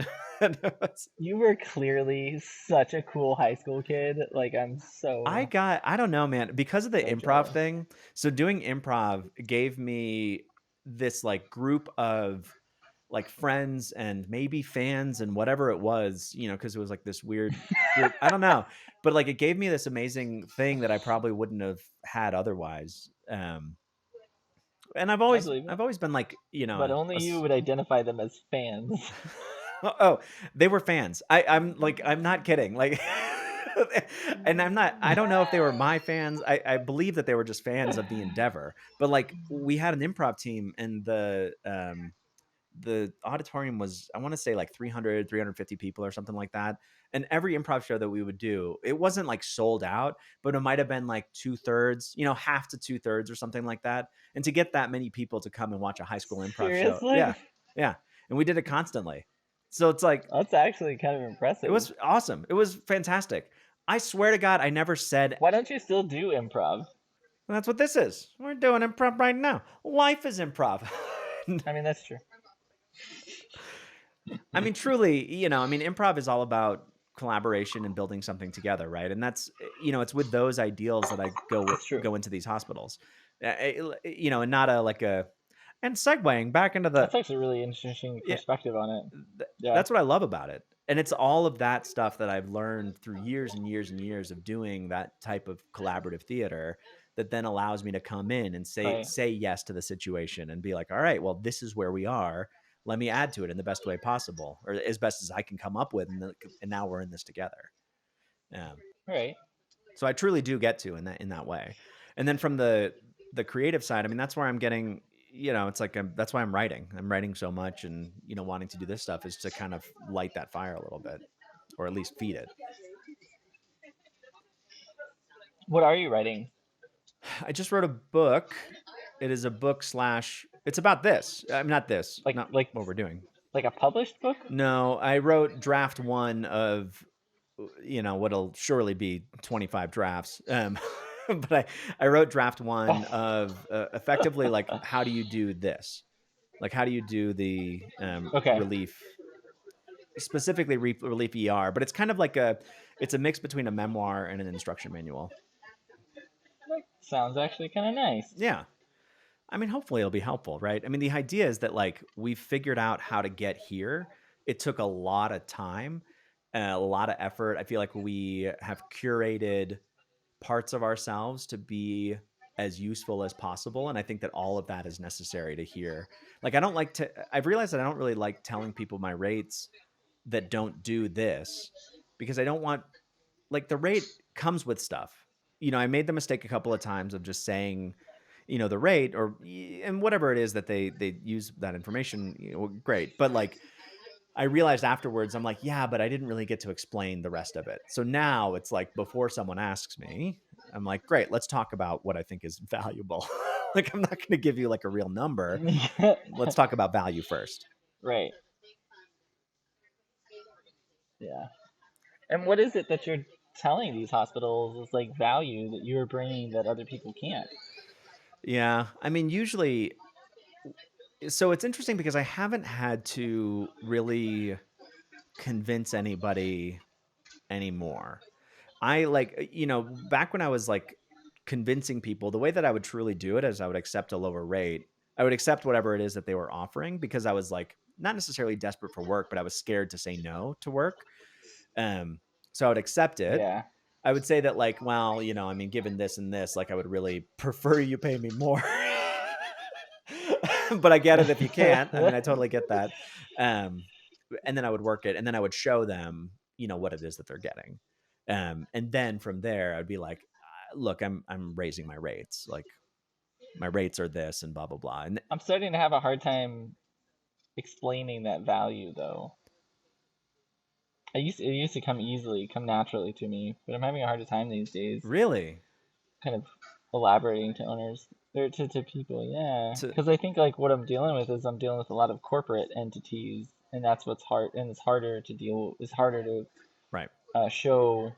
You were clearly such a cool high school kid. Like I don't know, man, because of the so improv jealous. thing. So doing improv gave me this like group of like friends and maybe fans and whatever it was, because it was like this weird group. I don't know, but like it gave me this amazing thing that I probably wouldn't have had otherwise. And I believe it, I've always been like, but only you would identify them as fans. oh, they were fans. I'm like, I'm not kidding. Like, and I don't know if they were my fans. I believe that they were just fans of the endeavor. But like, we had an improv team, and the auditorium was, I want to say like 350 people or something like that. And every improv show that we would do, it wasn't like sold out, but it might have been like 2/3, half to 2/3 or something like that. And to get that many people to come and watch a high school improv show. Seriously? Yeah. Yeah. And we did it constantly. So it's like, That's actually kind of it impressive. was awesome. It was fantastic. I swear to God, I never said, Why don't you still do improv? that's what this is. We're doing improv right now. Life is improv. I mean, that's true. I mean, truly, I mean, improv is all about collaboration and building something together, right? And that's, it's with those ideals that I It's true. go into these hospitals, and not a like a, and segueing back into That's the, actually a really interesting yeah, perspective on it. Yeah. that's what I love about it. And it's all of that stuff that I've learned through years and years and years of doing that type of collaborative theater that then allows me to come in and Right. say yes to the situation and be like, all right, well, this is where we are. let me add to it in the best way possible, or as best as I can come up with. And now we're in this together. Right. So I truly do get to in that way. And then from the creative side, I mean, that's where I'm getting, it's like, that's why I'm writing so much, and, wanting to do this stuff is to kind of light that fire a little bit, or at least feed it. What are you writing? I just wrote a book. It is a book / it's about this. I'm not this, not Like what we're doing. Like a published book? No, I wrote draft 1 of, what'll surely be 25 drafts. But I wrote draft 1 of effectively, like, how do you do this? Like, how do you do the relief, specifically relief ER? But it's kind of like it's a mix between a memoir and an instruction manual. That sounds actually kind of nice. Yeah. I mean, hopefully it'll be helpful, right? I mean, the idea is that, like, we figured out how to get here. It took a lot of time, a lot of effort. I feel like we have curated parts of ourselves to be as useful as possible. And I think that all of that is necessary to hear. Like, I've realized that I don't really like telling people my rates that don't do this, because I don't want, like, the rate comes with stuff. I made the mistake a couple of times of just saying, the rate, and whatever it is that they use that information, great. But, like, I realized afterwards, I'm like, yeah, but I didn't really get to explain the rest of it. So now it's like, before someone asks me, I'm like, great, let's talk about what I think is valuable. Like, I'm not going to give you, like, a real number. Let's talk about value first. Right. Yeah. And what is it that you're telling these hospitals is, like, value that you're bringing that other people can't? Yeah. I mean, usually, so it's interesting because I haven't had to really convince anybody anymore. I, like, back when I was, like, convincing people, the way that I would truly do it is I would accept a lower rate. I would accept whatever it is that they were offering, because I was, like, not necessarily desperate for work, but I was scared to say no to work. So I would accept it. Yeah. I would say that, like, well, I mean, given this and this, like, I would really prefer you pay me more. But I get it if you can't. I mean, I totally get that. And then I would work it, and then I would show them, what it is that they're getting. And then from there, I'd be like, look, I'm raising my rates. Like, my rates are this, and blah, blah, blah. And I'm starting to have a hard time explaining that value, though. It used to come naturally to me, but I'm having a harder time these days. Really? Kind of elaborating to owners, or to people, yeah. Because I think, like, what I'm dealing with is I'm dealing with a lot of corporate entities, and that's what's hard, and it's harder to right. Show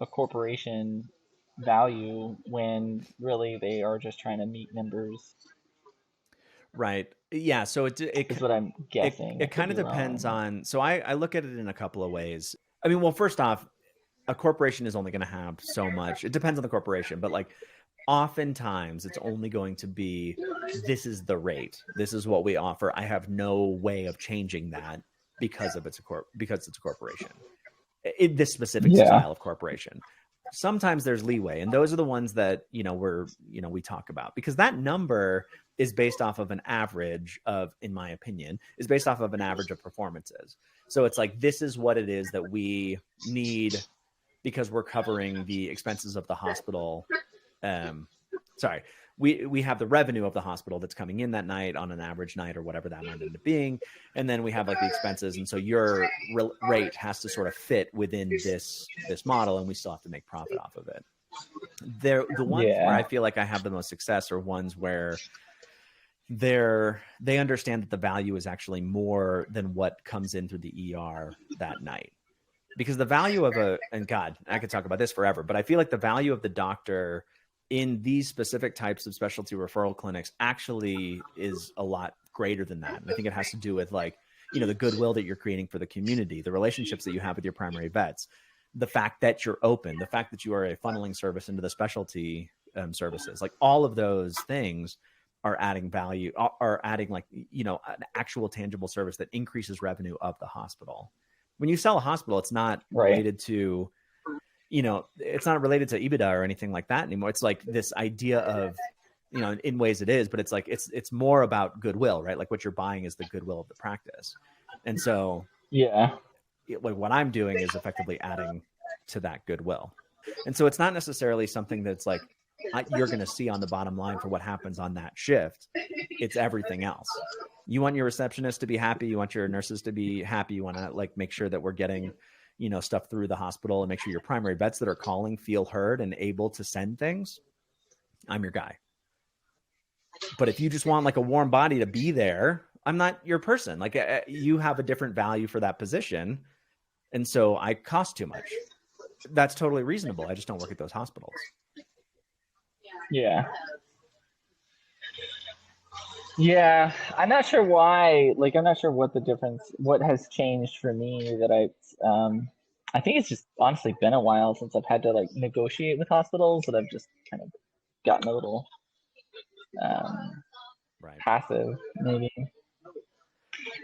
a corporation value when really they are just trying to meet numbers. Right. Yeah. So it is what I'm guessing. It kind of depends on. So I look at it in a couple of ways. I mean, well, first off, a corporation is only going to have so much. It depends on the corporation, but, like, oftentimes it's only going to be, this is the rate. This is what we offer. I have no way of changing that because it's a corporation. This specific style of corporation. Sometimes there's leeway, and those are the ones that we talk about, because that number is based off of an average of, in my opinion, is based off of an average of performances. So it's like, this is what it is that we need, because we're covering the expenses of the hospital. We have the revenue of the hospital that's coming in that night on an average night, or whatever that might end up being. And then we have, like, the expenses. And so your rate has to sort of fit within this model, and we still have to make profit off of it. The ones where I feel like I have the most success are ones where they understand that the value is actually more than what comes in through the ER that night. Because the value of and God, I could talk about this forever, but I feel like the value of the doctor in these specific types of specialty referral clinics actually is a lot greater than that. And I think it has to do with, like, the goodwill that you're creating for the community, the relationships that you have with your primary vets, the fact that you're open, the fact that you are a funneling service into the specialty services. Like, all of those things are adding value, are adding, like, an actual tangible service that increases revenue of the hospital. When you sell a hospital, it's not related to, it's not related to EBITDA or anything like that anymore. It's like this idea of you know, in ways it is, but it's like, it's more about goodwill, right? Like what you're buying is the goodwill of the practice. And so Yeah. what I'm doing is effectively adding to that goodwill. And so it's not necessarily something that's like you're going to see on the bottom line for what happens on that shift. It's everything else. You want your receptionist to be happy. You want your nurses to be happy. You want to like make sure that we're getting, you know, stuff through the hospital, and make sure your primary vets that are calling feel heard and able to send things. I'm your guy. But if you just want like a warm body to be there, I'm not your person. Like you have a different value for that position. And so I cost too much. That's totally reasonable. I just don't work at those hospitals. Yeah. Yeah. I'm not sure why, like, I'm not sure what the difference, what has changed for me that I think it's just honestly been a while since I've had to like negotiate with hospitals, that I've just kind of gotten a little passive, maybe.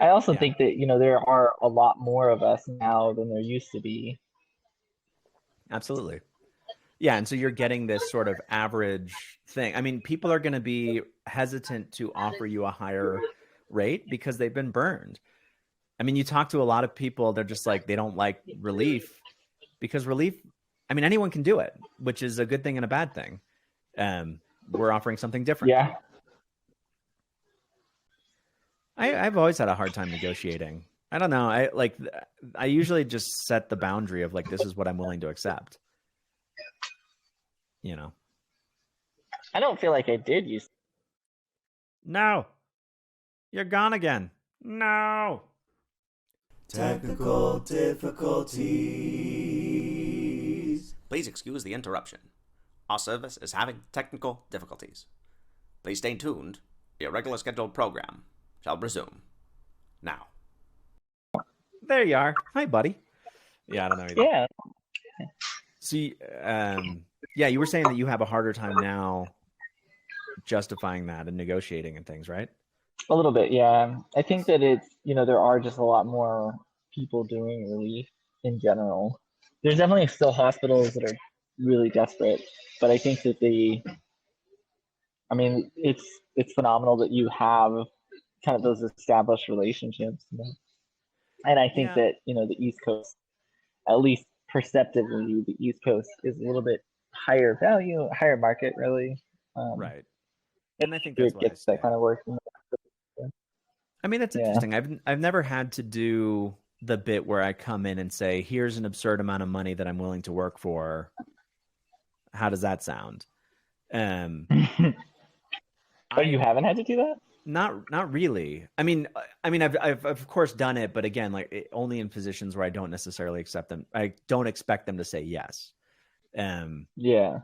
I also think that, you know, there are a lot more of us now than there used to be. Absolutely. Yeah. And so you're getting this sort of average thing. I mean, people are going to be hesitant to offer you a higher rate because they've been burned. I mean, you talk to a lot of people, they're just like, they don't like relief, because relief, I mean, anyone can do it, which is a good thing and a bad thing. We're offering something different. Yeah. I've always had a hard time negotiating. I don't know. I usually just set the boundary of like, this is what I'm willing to accept. You know, I don't feel like I did use. No, you're gone again. No. Technical difficulties. Please excuse the interruption. Our service is having technical difficulties. Please stay tuned. Your regular scheduled program shall resume now. There you are. Hi, buddy. Yeah, I don't know either. Yeah. See, yeah, you were saying that you have a harder time now justifying that and negotiating and things, right? A little bit, yeah. I think that it's, you know, there are just a lot more people doing relief in general. There's definitely still hospitals that are really desperate, but I think that I mean, it's phenomenal that you have kind of those established relationships. You know? And I think that, you know, the East Coast, at least perceptively, the East Coast is a little bit higher value, higher market, really. Right. And I think that's what that kind of work. I mean, that's interesting. I've never had to do the bit where I come in and say, here's an absurd amount of money that I'm willing to work for. How does that sound? You haven't had to do that? Not really. I mean, I've of course done it, but again, like only in positions where I don't necessarily accept them. I don't expect them to say yes. Yeah.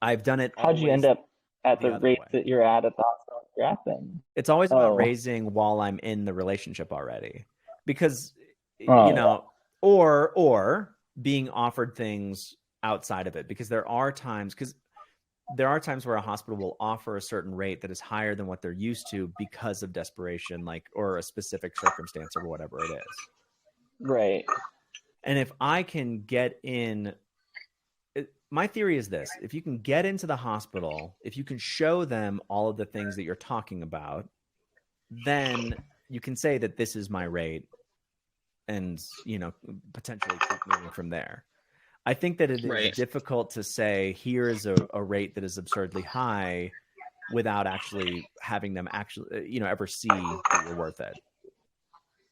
I've done it. How'd you end up at the rate that you're at the hospital you're at then? It's always about raising while I'm in the relationship already, because you know, or being offered things outside of it, because there are times where a hospital will offer a certain rate that is higher than what they're used to because of desperation, like, or a specific circumstance or whatever it is. Right. And if I can get in, my theory is this: if you can get into the hospital, if you can show them all of the things that you're talking about, then you can say that this is my rate, and, you know, potentially keep moving from there. I think that it is difficult to say, here is a rate that is absurdly high without actually having them actually, you know, ever see that you're worth it.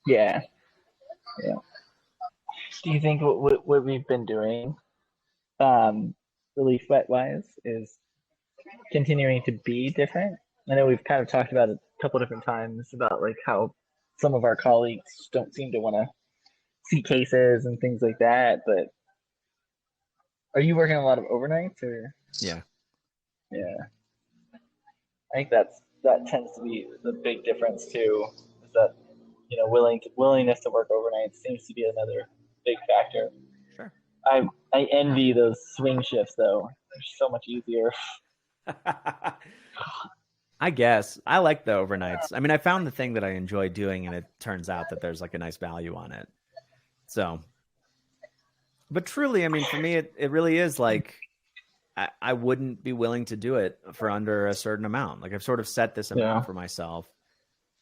Yeah. Yeah. Do you think what we've been doing, relief wise, is continuing to be different? I know we've kind of talked about it a couple different times about like how some of our colleagues don't seem to want to see cases and things like that, but are you working a lot of overnights or? Yeah. Yeah. I think that tends to be the big difference too, is that, you know, willingness to work overnight seems to be another big factor. Sure. I envy those swing shifts though. They're so much easier. I guess I like the overnights. I mean, I found the thing that I enjoy doing, and it turns out that there's like a nice value on it. So, but truly, I mean, for me, it really is like, I wouldn't be willing to do it for under a certain amount. Like I've sort of set this amount for myself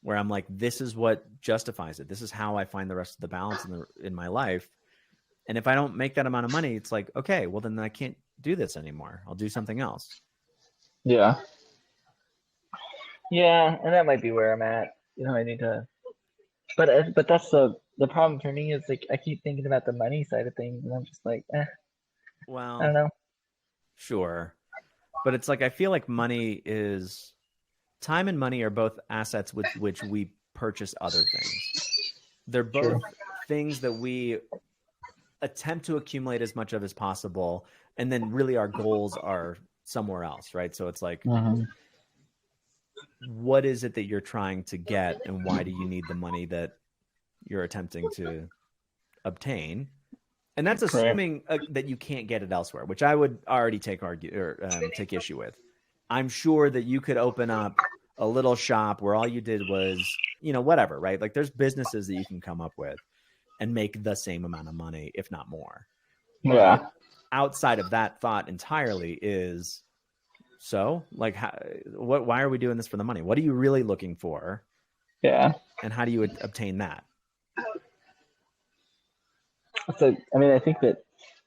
where I'm like, this is what justifies it. This is how I find the rest of the balance in my life. And if I don't make that amount of money, it's like, okay, well then I can't do this anymore. I'll do something else. Yeah. Yeah, and that might be where I'm at. I need to, but that's the problem for me is like I keep thinking about the money side of things, and I'm just like, I Well, don't know. sure. But it's like, I feel like time and money are both assets with which we purchase other things. They're both things that we attempt to accumulate as much of as possible. And then really our goals are somewhere else, right? So it's like, what is it that you're trying to get and why do you need the money that you're attempting to obtain? And that's assuming that you can't get it elsewhere, which I would already take issue with. I'm sure that you could open up a little shop where all you did was, whatever, right? Like there's businesses that you can come up with and make the same amount of money, if not more. Yeah. But outside of that thought entirely is, so like, why are we doing this for the money? What are you really looking for? Yeah. And how do you obtain that? So, I think that,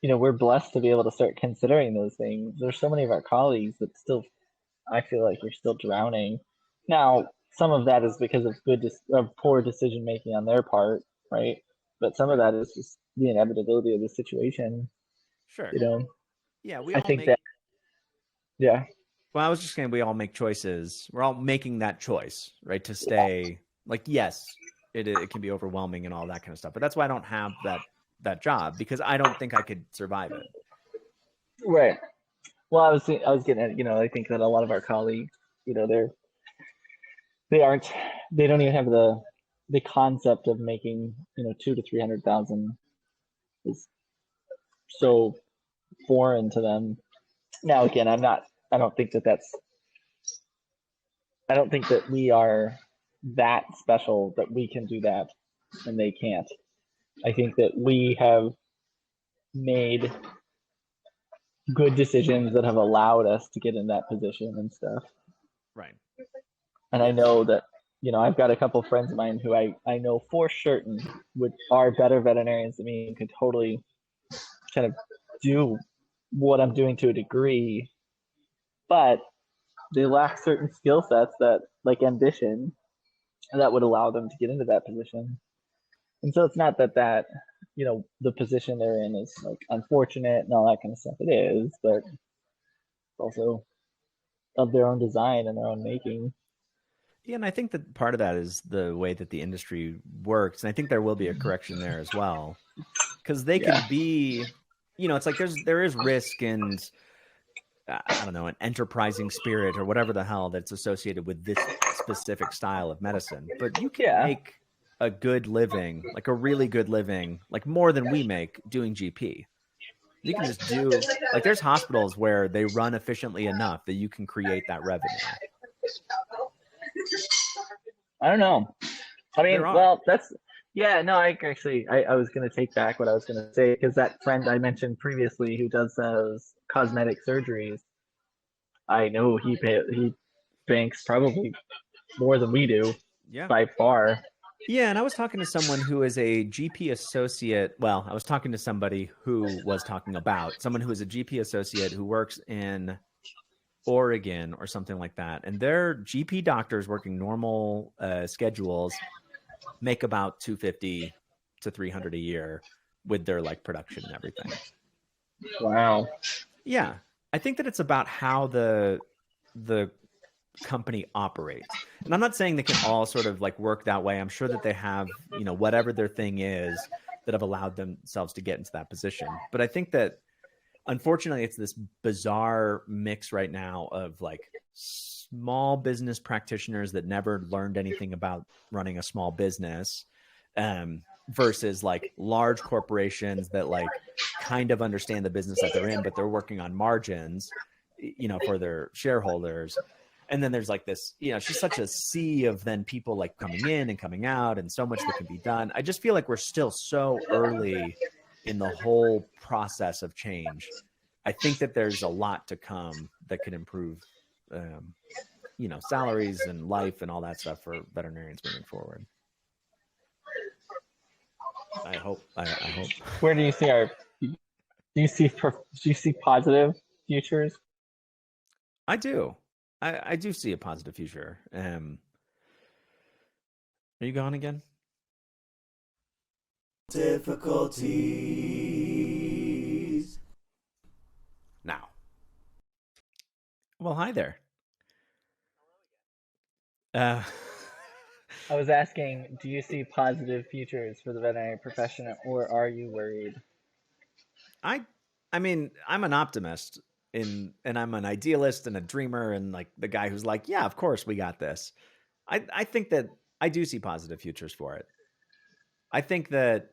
we're blessed to be able to start considering those things. There's so many of our colleagues that still, I feel like you're still drowning. Now, some of that is because of poor decision making on their part, right? But some of that is just the inevitability of the situation. Sure. Yeah, I think that. Yeah. Well, I was just saying we all make choices. We're all making that choice, right? To stay like, yes, it can be overwhelming and all that kind of stuff. But that's why I don't have that job, because I don't think I could survive it. Right. Well, I was getting at, I think that a lot of our colleagues, they don't even have the concept of making, 200,000 to 300,000 is so foreign to them. Now, again, I don't think that we are that special that we can do that and they can't. I think that we have made good decisions that have allowed us to get in that position and stuff. Right. And I know that, I've got a couple of friends of mine who I know for certain are better veterinarians than me and could totally kind of do what I'm doing to a degree, but they lack certain skill sets that, like ambition, that would allow them to get into that position. And so it's not that the position they're in is like unfortunate and all that kind of stuff. It is, but it's also of their own design and their own making. Yeah, and I think that part of that is the way that the industry works. And I think there will be a correction there as well. Because they can be, it's like there is risk and, I don't know, an enterprising spirit or whatever the hell that's associated with this specific style of medicine. But you can make a good living, like a really good living, like more than we make doing GP. You can just do, like there's hospitals where they run efficiently enough that you can create that revenue. I don't know. I mean, well, I was going to take back what I was going to say, because that friend I mentioned previously who does those cosmetic surgeries, I know he banks probably more than we do by far. Yeah, and I was talking to someone who is a GP associate. Well, I was talking to somebody who was talking about someone who is a GP associate who works in Oregon or something like that. And their GP doctors working normal schedules make about $250 to $300 a year with their like production and everything. Wow. Yeah. I think that it's about how the company operates. And I'm not saying they can all sort of like work that way. I'm sure that they have, whatever their thing is that have allowed themselves to get into that position. But I think that unfortunately it's this bizarre mix right now of like small business practitioners that never learned anything about running a small business, versus like large corporations that like kind of understand the business that they're in, but they're working on margins, for their shareholders. And then there's like this, it's just such a sea of then people like coming in and coming out and so much that can be done. I just feel like we're still so early in the whole process of change I think that there's a lot to come that could improve, salaries and life and all that stuff for veterinarians moving forward. I hope. I hope. Where do you see our? Do you see positive futures? I do. I do see a positive future. Are you gone again? Difficulties. Now. Well, hi there. I was asking, do you see positive futures for the veterinary profession, or are you worried? I mean, I'm an optimist and I'm an idealist and a dreamer and like the guy who's like, yeah, of course we got this. I think that I do see positive futures for it. I think that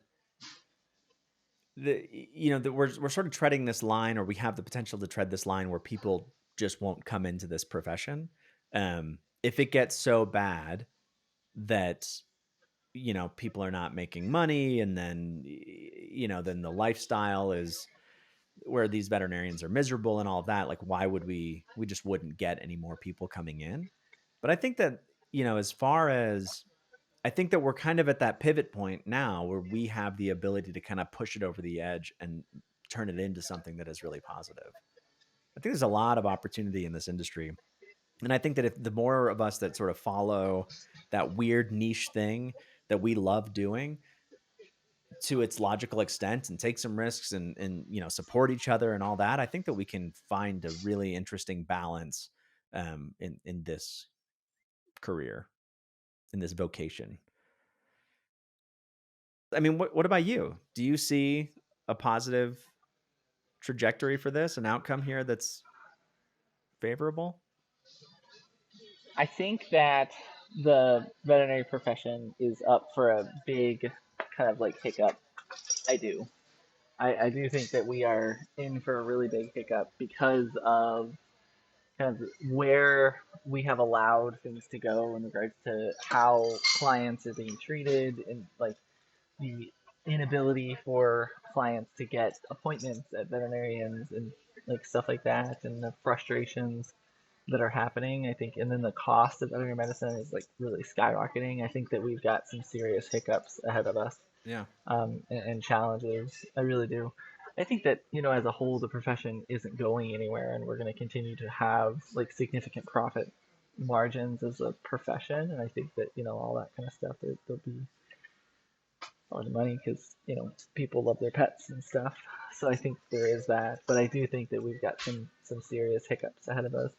that we're sort of treading this line, or we have the potential to tread this line where people just won't come into this profession. If it gets so bad that people are not making money, and then then the lifestyle is where these veterinarians are miserable and all of that, like why would we just wouldn't get any more people coming in. But I think that as far as I think that we're kind of at that pivot point now where we have the ability to kind of push it over the edge and turn it into something that is really positive. I think there's a lot of opportunity in this industry. And I think that if the more of us that sort of follow that weird niche thing that we love doing to its logical extent and take some risks and support each other and all that, I think that we can find a really interesting balance in this career, in this vocation. I mean, what about you? Do you see a positive trajectory for this, an outcome here that's favorable? I think that the veterinary profession is up for a big kind of like hiccup. I do. I do think that we are in for a really big hiccup because of kind of where we have allowed things to go in regards to how clients are being treated, and like the inability for clients to get appointments at veterinarians and like stuff like that, and the frustrations that are happening. I think, and then the cost of veterinary medicine is like really skyrocketing. I think that we've got some serious hiccups ahead of us, Yeah. and challenges. I really do. I think that as a whole, the profession isn't going anywhere, and we're going to continue to have like significant profit margins as a profession. And I think that all that kind of stuff, there'll be a lot of money because people love their pets and stuff. So I think there is that, but I do think that we've got some serious hiccups ahead of us.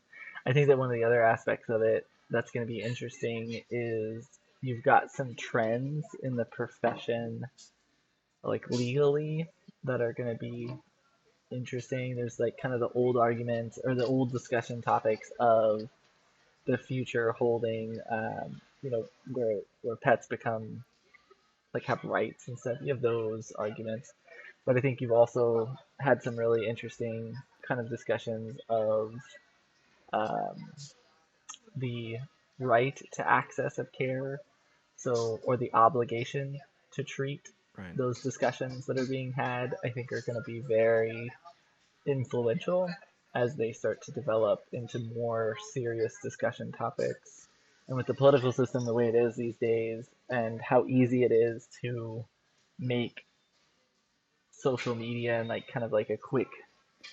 I think that one of the other aspects of it that's going to be interesting is you've got some trends in the profession, like legally, that are going to be interesting. There's like kind of the old arguments or the old discussion topics of the future holding, where pets become like have rights and stuff. You have those arguments, but I think you've also had some really interesting kind of discussions of um, the right to access of care, so or the obligation to treat. Right. Those discussions that are being had, I think, are going to be very influential as they start to develop into more serious discussion topics. And with the political system the way it is these days, and how easy it is to make social media and like kind of like a quick,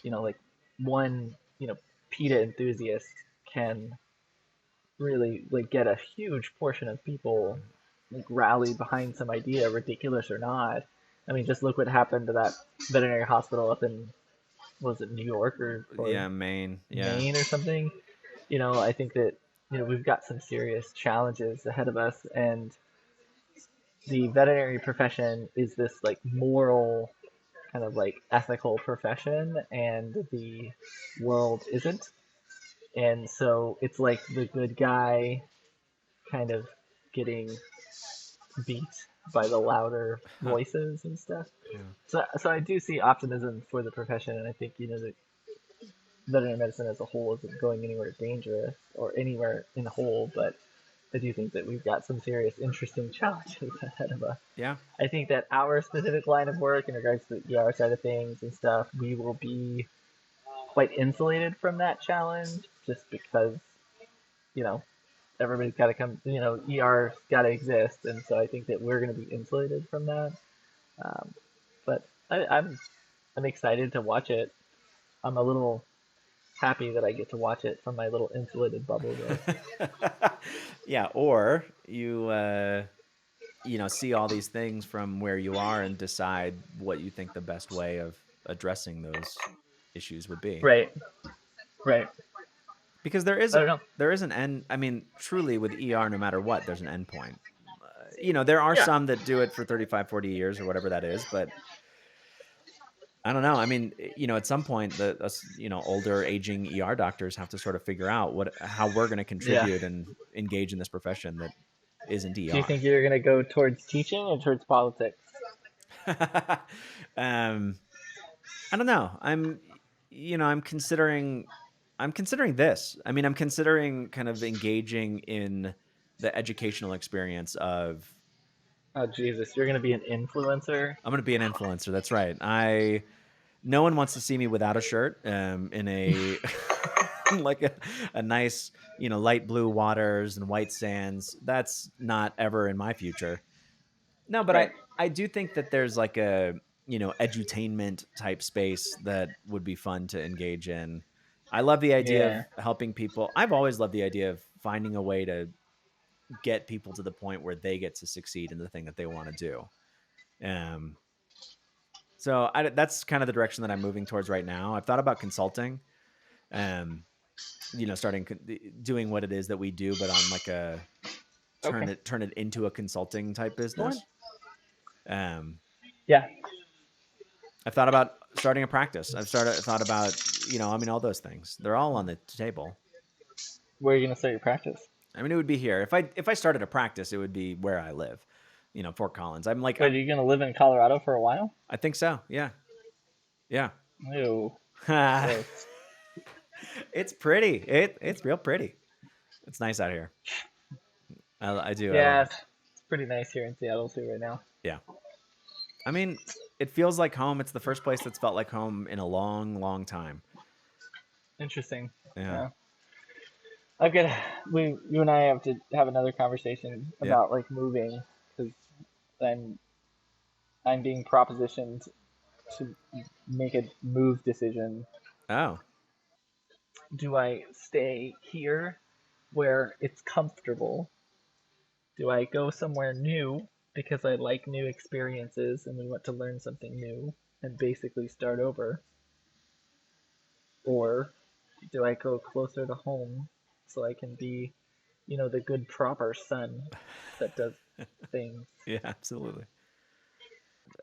like one, PETA enthusiast can really like get a huge portion of people like rally behind some idea, ridiculous or not. I mean, just look what happened to that veterinary hospital up in, was it New York or Yeah, Maine. Yeah. Maine or something? I think that we've got some serious challenges ahead of us, and the veterinary profession is this like moral kind of like ethical profession, and the world isn't. And so it's like the good guy kind of getting beat by the louder voices and stuff. Yeah. So I do see optimism for the profession, and I think that veterinary medicine as a whole isn't going anywhere dangerous or anywhere in the whole, but I do think that we've got some serious, interesting challenges ahead of us. Yeah. I think that our specific line of work in regards to the ER side of things and stuff, we will be quite insulated from that challenge, just because you know everybody's got to come. ER's got to exist, and so I think that we're going to be insulated from that. Um, but I'm excited to watch it. I'm a little happy that I get to watch it from my little insulated bubble, though. Yeah, or you see all these things from where you are and decide what you think the best way of addressing those issues would be. Right, right. Because I don't know. there is an end. I mean, truly with ER, no matter what, there's an end point. There are Yeah, some that do it for 35, 40 years or whatever that is, but I don't know. I mean, at some point, older aging ER doctors have to sort of figure out how we're going to yeah. contribute and engage in this profession that isn't Do you ER. think you're gonna go towards teaching or towards politics? um, I don't know. I'm considering this. I mean, I'm considering kind of engaging in the educational experience of. Oh Jesus, you're gonna be an influencer. I'm going to be an influencer. That's right. No one wants to see me without a shirt, in a like a nice, light blue waters and white sands. That's not ever in my future. No, but Right. I do think that there's like a, edutainment type space that would be fun to engage in. I love the idea of Yeah. helping people. I've always loved the idea of finding a way to get people to the point where they get to succeed in the thing that they want to do. Um, so that's kind of the direction that I'm moving towards right now. I've thought about consulting, um, starting doing what it is that we do, but on like a Okay. turn it into a consulting type Go business. Um, Yeah. I've thought about starting a practice. Thought about, all those things. They're all on the table. Where are you gonna start your practice? I mean, it would be here. If I started a practice, it would be where I live, Fort Collins. I'm like, Wait, are you gonna live in Colorado for a while? I think so. Yeah. Yeah. Ew. Gross. It's pretty. It's real pretty. It's nice out here. I do. I love Yeah, it. it's pretty nice here in Seattle too right now. Yeah. I mean, it feels like home. It's the first place that's felt like home in a long, long time. Interesting. Yeah. Yeah. You and I have to have another conversation Yeah. about like moving because I'm I'm being propositioned to make a move decision. Oh. Do I stay here where it's comfortable? Do I go somewhere new because I like new experiences and we want to learn something new and basically start over? Or do I go closer to home so I can be, the good proper son that does things? Yeah, absolutely.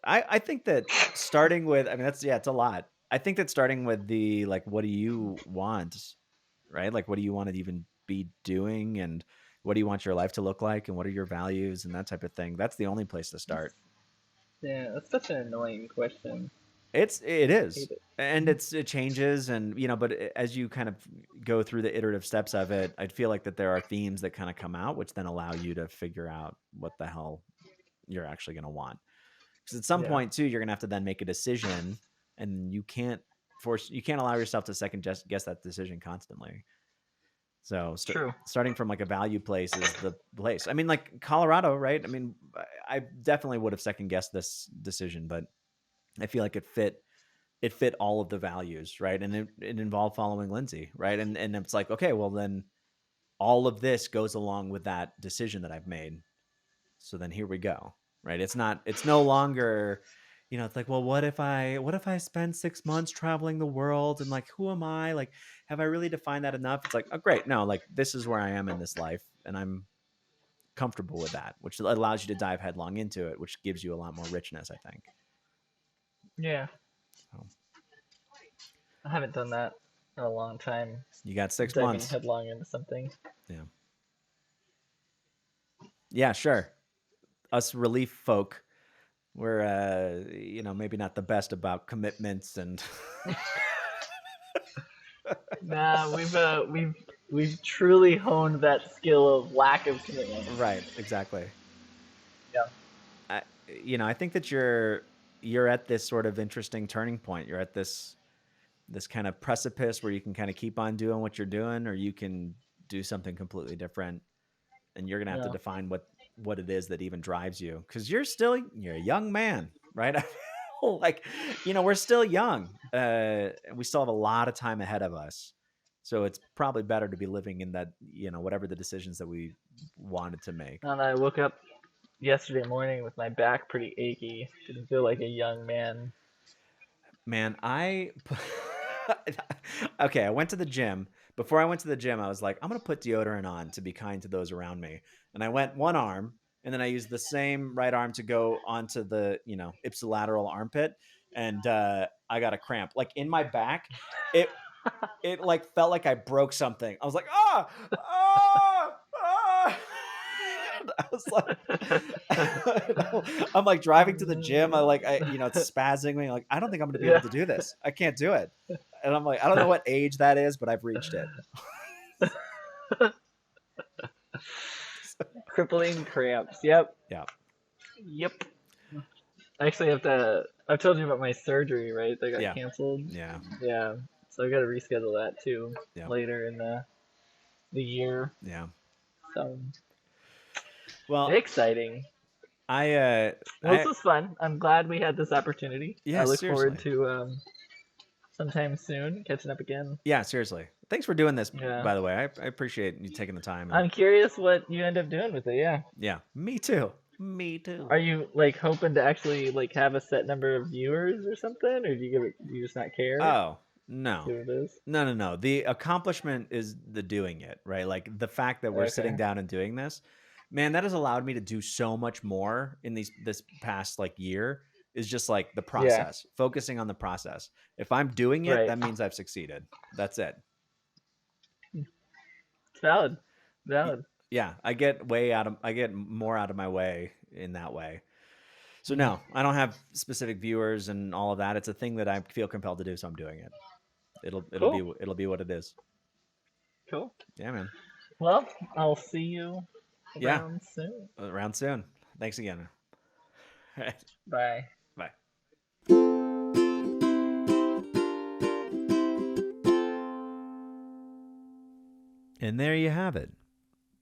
I think that starting with, I mean, it's a lot. I think that starting with the, like, what do you want, right? Like, what do you want to even be doing, and what do you want your life to look like, and what are your values, and that type of thing. That's the only place to start. Yeah, that's such an annoying question. It I is, hate it. and it changes, and but as you kind of go through the iterative steps of it, I feel like that there are themes that kind of come out, which then allow you to figure out what the hell you're actually going to want. Because at some Yeah. point too, you're gonna have to then make a decision, and you can't allow yourself to second guess that decision constantly. So True. starting from like a value place is the place. I mean, like Colorado, right? I mean, I definitely would have second guessed this decision, but I feel like it fit all of the values, right? And it involved following Lindsay, right? And it's like, okay, well then all of this goes along with that decision that I've made. So then here we go, right? It's no longer, it's like, well, what if I spend 6 months traveling the world, and like, who am I? Like, have I really defined that enough? It's like, oh, great. No, like, this is where I am in this life, and I'm comfortable with that, which allows you to dive headlong into it, which gives you a lot more richness, I think. Yeah. So, I haven't done that in a long time. you got 6 Diving months. headlong into something. Yeah. Yeah, sure. Us relief folk, we're maybe not the best about commitments and Nah, we've truly honed that skill of lack of commitment. right, exactly. Yeah. I think that you're at this sort of interesting turning point. You're at this this kind of precipice where you can kind of keep on doing what you're doing, or you can do something completely different, and you're gonna have to Yeah. define what it is that even drives you, because you're a young man, right? Like, we're still young. We still have a lot of time ahead of us, so it's probably better to be living in that, whatever the decisions that we wanted to make. And I woke up yesterday morning with my back pretty achy. Didn't feel like a young man. Man, okay, I went to the gym. Before I went to the gym, I was like, I'm gonna put deodorant on to be kind to those around me. And I went one arm, and then I used the same right arm to go onto the, ipsilateral armpit, and I got a cramp. Like in my back, it like felt like I broke something. I was like, ah, ah, ah. I was like, I'm like driving to the gym. It's spazzing me. Like, I don't think I'm going to be Yeah. able to do this. I can't do it. And I'm like, I don't know what age that is, but I've reached it. Crippling cramps. Yep. Yeah. Yep. I actually have to. I've told you about my surgery, right? That got Yeah. canceled. Yeah. Yeah. So I got to reschedule that too Yeah. later in the year. Yeah. So Well, exciting. Well, this was fun. I'm glad we had this opportunity. Yeah, I look seriously. forward to sometime soon catching up again. Yeah, seriously. Thanks for doing this, Yeah. by the way. I appreciate you taking the time. I'm curious what you end up doing with it. Yeah. Yeah, me too. Me too. Are you like hoping to actually like have a set number of viewers or something, or do you just not care? Oh, no. See what it is? No. The accomplishment is the doing it, right? Like the fact that we're sitting down and doing this, man, that has allowed me to do so much more in this past like year. Is just like the process, focusing on the process. If I'm doing it, that means I've succeeded. That's it. It's valid. Yeah, I get more out of my way in that way. So no, I don't have specific viewers and all of that. It's a thing that I feel compelled to do, so I'm doing it. It'll be what it is. Cool. Yeah, man. Well, I'll see you around soon. Around soon. Thanks again. All right. Bye. Bye. And there you have it.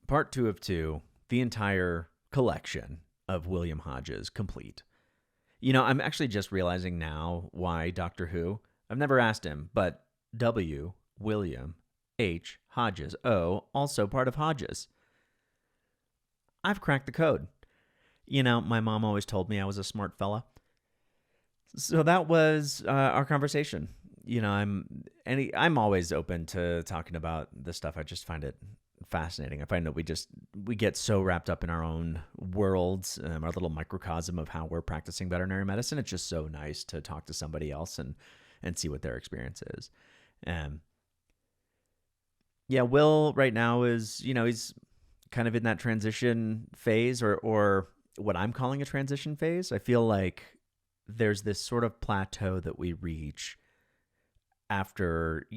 Part 2 of 2, the entire collection of William Hodges complete. I'm actually just realizing now why Doctor Who. I've never asked him, but W, William, H, Hodges, O, also part of Hodges. I've cracked the code. My mom always told me I was a smart fella. So that was our conversation. I'm always open to talking about this stuff. I just find it fascinating. I find that we get so wrapped up in our own worlds, our little microcosm of how we're practicing veterinary medicine. It's just so nice to talk to somebody else and see what their experience is. Will right now is, he's kind of in that transition phase, or what I'm calling a transition phase. I feel like there's this sort of plateau that we reach after,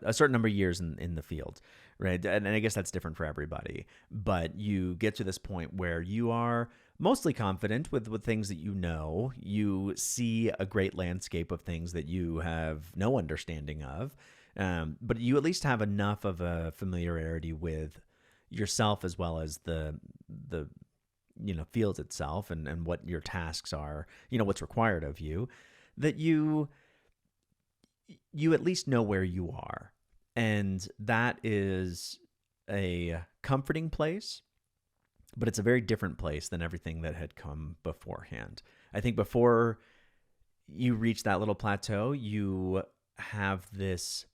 a certain number of years in the field, right? And I guess that's different for everybody. But you get to this point where you are mostly confident with things that you see a great landscape of things that you have no understanding of, but you at least have enough of a familiarity with yourself as well as the field itself and what your tasks are, what's required of you, that you at least know where you are. And that is a comforting place, but it's a very different place than everything that had come beforehand. I think before you reach that little plateau, you have this,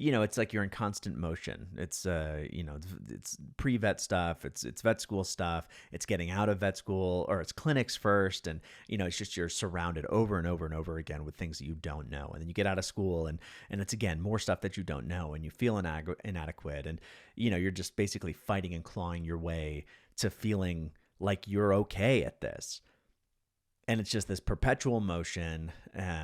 it's like you're in constant motion. It's, it's pre-vet stuff. It's vet school stuff. It's getting out of vet school, or it's clinics first. And, it's just, you're surrounded over and over and over again with things that you don't know. And then you get out of school and it's, again, more stuff that you don't know, and you feel inadequate. And, you're just basically fighting and clawing your way to feeling like you're okay at this. And it's just this perpetual motion,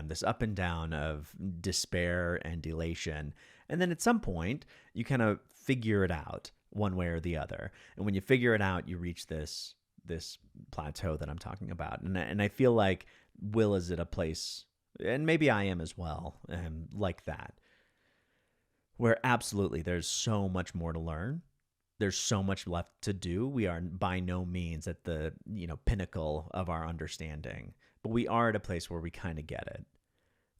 this up and down of despair and elation. And then at some point, you kind of figure it out one way or the other. And when you figure it out, you reach this plateau that I'm talking about. And I feel like Will is at a place And maybe I am as well, like that. Where absolutely there's so much more to learn. There's so much left to do. We are by no means at the, pinnacle of our understanding, but we are at a place where we kind of get it.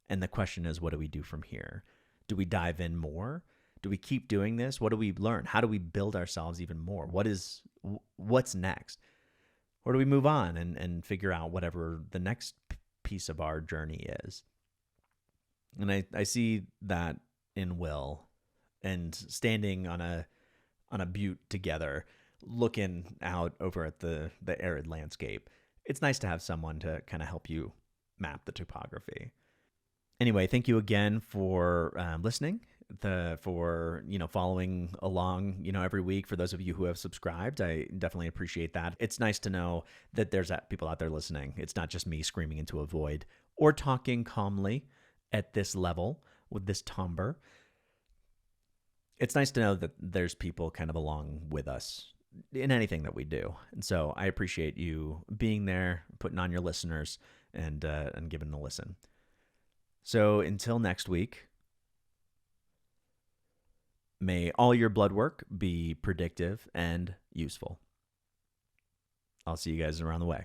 And the question is, what do we do from here? Do we dive in more? Do we keep doing this? What do we learn? How do we build ourselves even more? What's next? Or do we move on and figure out whatever the next piece of our journey is? And I see that in Will, and standing on a butte together, looking out over at the arid landscape. It's nice to have someone to kind of help you map the topography. Anyway, thank you again for listening, for following along, every week. For those of you who have subscribed, I definitely appreciate that. It's nice to know that there's people out there listening. It's not just me screaming into a void or talking calmly at this level with this timbre. It's nice to know that there's people kind of along with us in anything that we do. And so I appreciate you being there, putting on your listeners, and giving a listen. So until next week, may all your blood work be predictive and useful. I'll see you guys around the way.